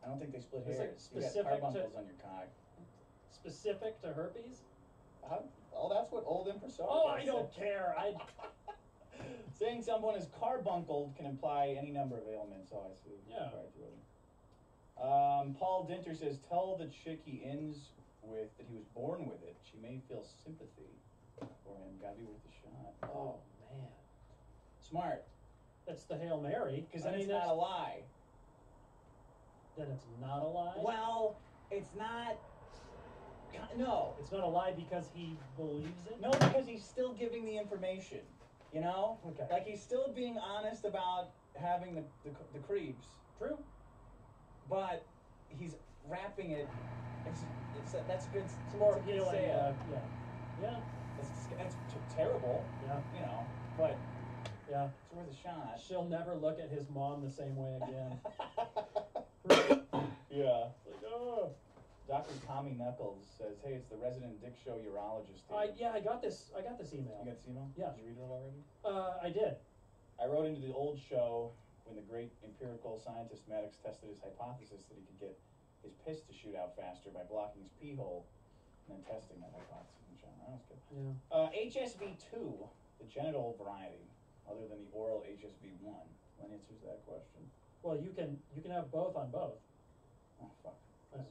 I don't think they split
It's
hairs.
like
You got
specific
carbuncles
to-
on your cock.
Specific to herpes?
Oh, that's what old impresario
Oh, I
said.
don't care.
Saying someone is carbunkled can imply any number of ailments. Oh, I see.
Yeah.
Paul Dinter says, tell the chick he ends with that he was born with it. She may feel sympathy for him. Gotta be worth a shot.
Oh, man.
Smart.
That's the Hail Mary.
Because then it's not a lie.
Then it's not a lie?
Well, it's not... No.
It's not a lie because he believes it?
No, because he's still giving the information. You know?
Okay.
Like, he's still being honest about having the creeps.
True.
But he's wrapping it... that's good.
It's more appealing. Yeah.
That's terrible.
Yeah.
You know, but...
Yeah.
It's worth a shot.
She'll never look at his mom the same way again.
Yeah. Like, oh. Dr. Tommy Knuckles says, hey, it's the resident Dick Show urologist here.
I got this email.
You got this email?
Yeah.
Did you read it already?
I did.
I wrote into the old show when the great empirical scientist Maddox tested his hypothesis that he could get his piss to shoot out faster by blocking his pee hole and then testing that hypothesis. That was good.
Yeah.
HSV2, the genital variety, other than the oral HSV1. What answers that question?
Well, you can have both on both.
Oh, fuck.
Yes.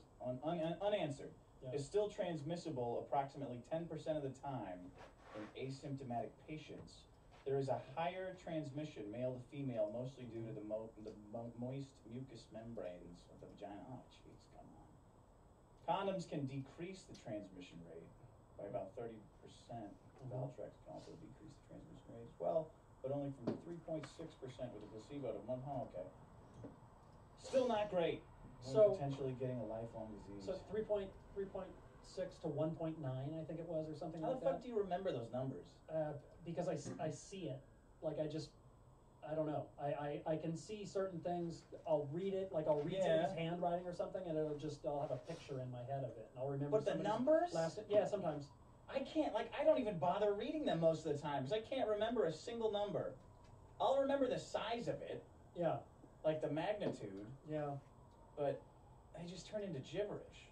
Unanswered.
Yeah.
Is still transmissible approximately 10% of the time in asymptomatic patients. There is a higher transmission, male to female, mostly due to the moist mucous membranes of the vagina. Oh, jeez, come on. Condoms can decrease the transmission rate by about 30%. Valtrex can also decrease the transmission rate as well, but only from 3.6% with a placebo to 1. Oh, okay. Still not great.
So
potentially getting a lifelong disease.
So 3.6 to 1.9, I think it was, or something
How
like that.
the fuck do you remember those numbers?
Because I see it. Like I don't know. I can see certain things. I'll read it, like I'll read somebody's handwriting or something, and I'll have a picture in my head of it, and I'll remember.
But the numbers?
Yeah, sometimes.
I can't, I don't even bother reading them most of the time, because I can't remember a single number. I'll remember the size of it.
Yeah.
Like the magnitude.
Yeah.
But they just turn into gibberish.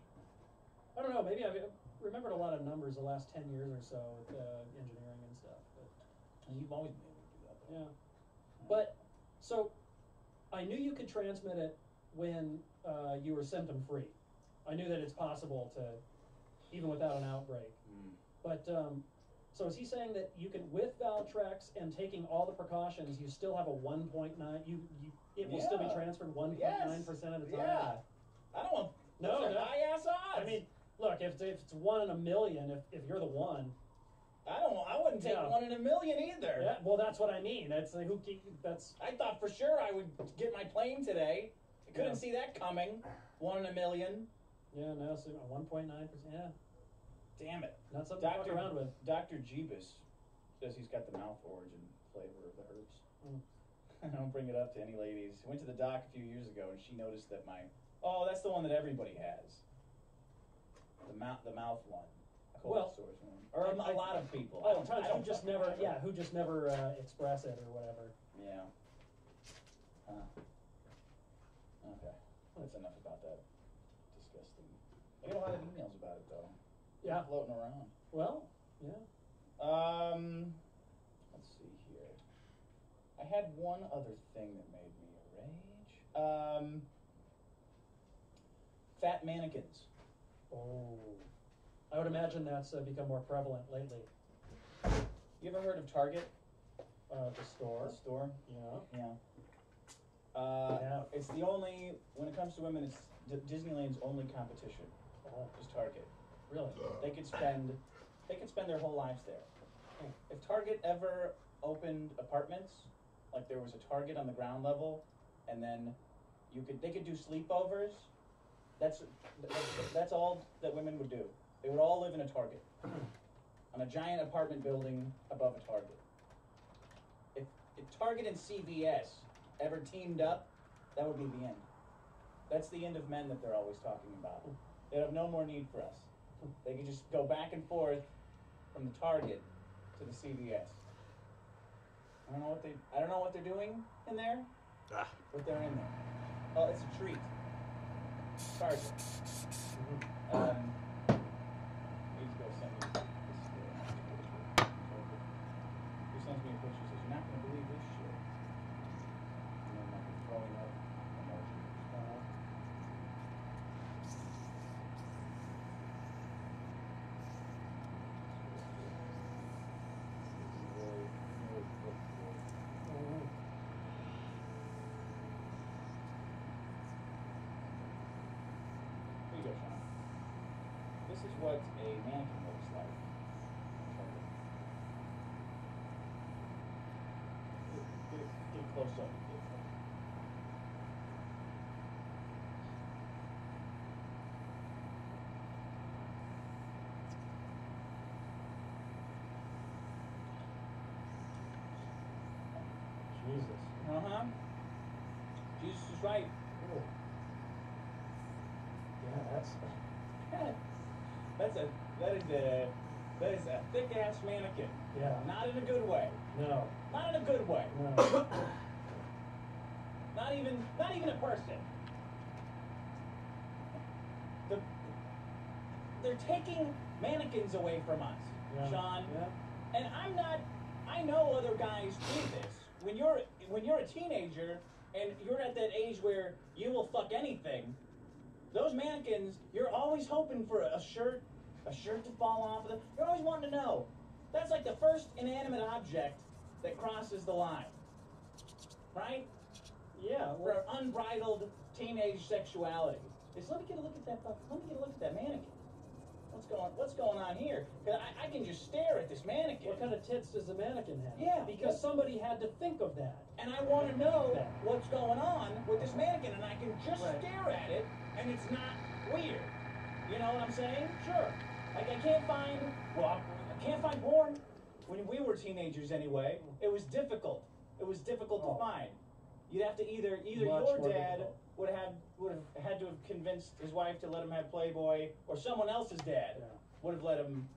I don't know, maybe I've remembered a lot of numbers the last 10 years or so with engineering and stuff. But
you've always been able to do that, though.
Yeah. But, so, I knew you could transmit it when you were symptom-free. I knew that it's possible to, even without an outbreak. But, so is he saying that you can, with Valtrex and taking all the precautions, you still have a 1.9, it will still be transferred 1.9% of the time?
Yeah. I don't want high-ass odds.
I mean, look, if it's 1 in a million, if you're the one.
I wouldn't take 1 in a million either.
Yeah, well, that's what I mean. That's
I thought for sure I would get my plane today. I couldn't see that coming. 1 in a million.
Yeah, no, so 1.9%. Yeah.
Damn it.
Not something to fuck around with.
Dr. Jeebus says he's got the mouth origin flavor of the herbs. I don't bring it up to any ladies. I went to the doc a few years ago and she noticed that that's the one that everybody has. The mouth one. Cold sores one. Or a lot of people.
Who just never express it or whatever.
Yeah. Okay. That's enough about that. Disgusting. I get a lot of emails about it though.
Yeah.
Floating around.
Well, yeah.
Let's see here. I had one other thing that made me rage. Fat mannequins.
Oh. I would imagine that's become more prevalent lately.
You ever heard of Target?
The store.
The store?
Yeah.
Yeah. It's the only, when it comes to women, it's Disneyland's only competition. Is Target.
Really?
They could spend their whole lives there. If Target ever opened apartments, like there was a Target on the ground level, and then they could do sleepovers. That's all that women would do. They would all live in a Target, on a giant apartment building above a Target. If Target and CVS ever teamed up, that would be the end. That's the end of men that they're always talking about. They'd have no more need for us. They could just go back and forth from the Target to the CVS. I don't know what they're doing in there, but they're in there. Oh, it's a treat. Target. Please go send me this. Who sends me a picture? Says you're not going to
what a mannequin looks like.
Get close up. Jesus.
Uh-huh. Jesus is right.
Ooh. Yeah,
That is a thick ass mannequin.
yeah.
Not in a good way.
No.
Not in a good way.
No.
Not even a person. They're taking mannequins away from us,
Yeah.
Sean.
Yeah.
And I know other guys do this. When you're a teenager and you're at that age where you will fuck anything, those mannequins, you're always hoping for a shirt to fall off of them. You're always wanting to know. That's like the first inanimate object that crosses the line. Right?
Yeah.
For unbridled teenage sexuality. Let me get a look at that mannequin. What's going on here? 'Cause I can just stare at this mannequin.
What kind of tits does the mannequin have?
Yeah,
because somebody had to think of that.
And I want to know what's going on with this mannequin, and I can just stare at it, and it's not weird. You know what I'm saying? Sure. Like I can't find porn. When we were teenagers, anyway, it was difficult. It was difficult to find. You'd have to either
Much
your
more
dad
difficult.
would have had to have convinced his wife to let him have Playboy, or someone else's dad would have let him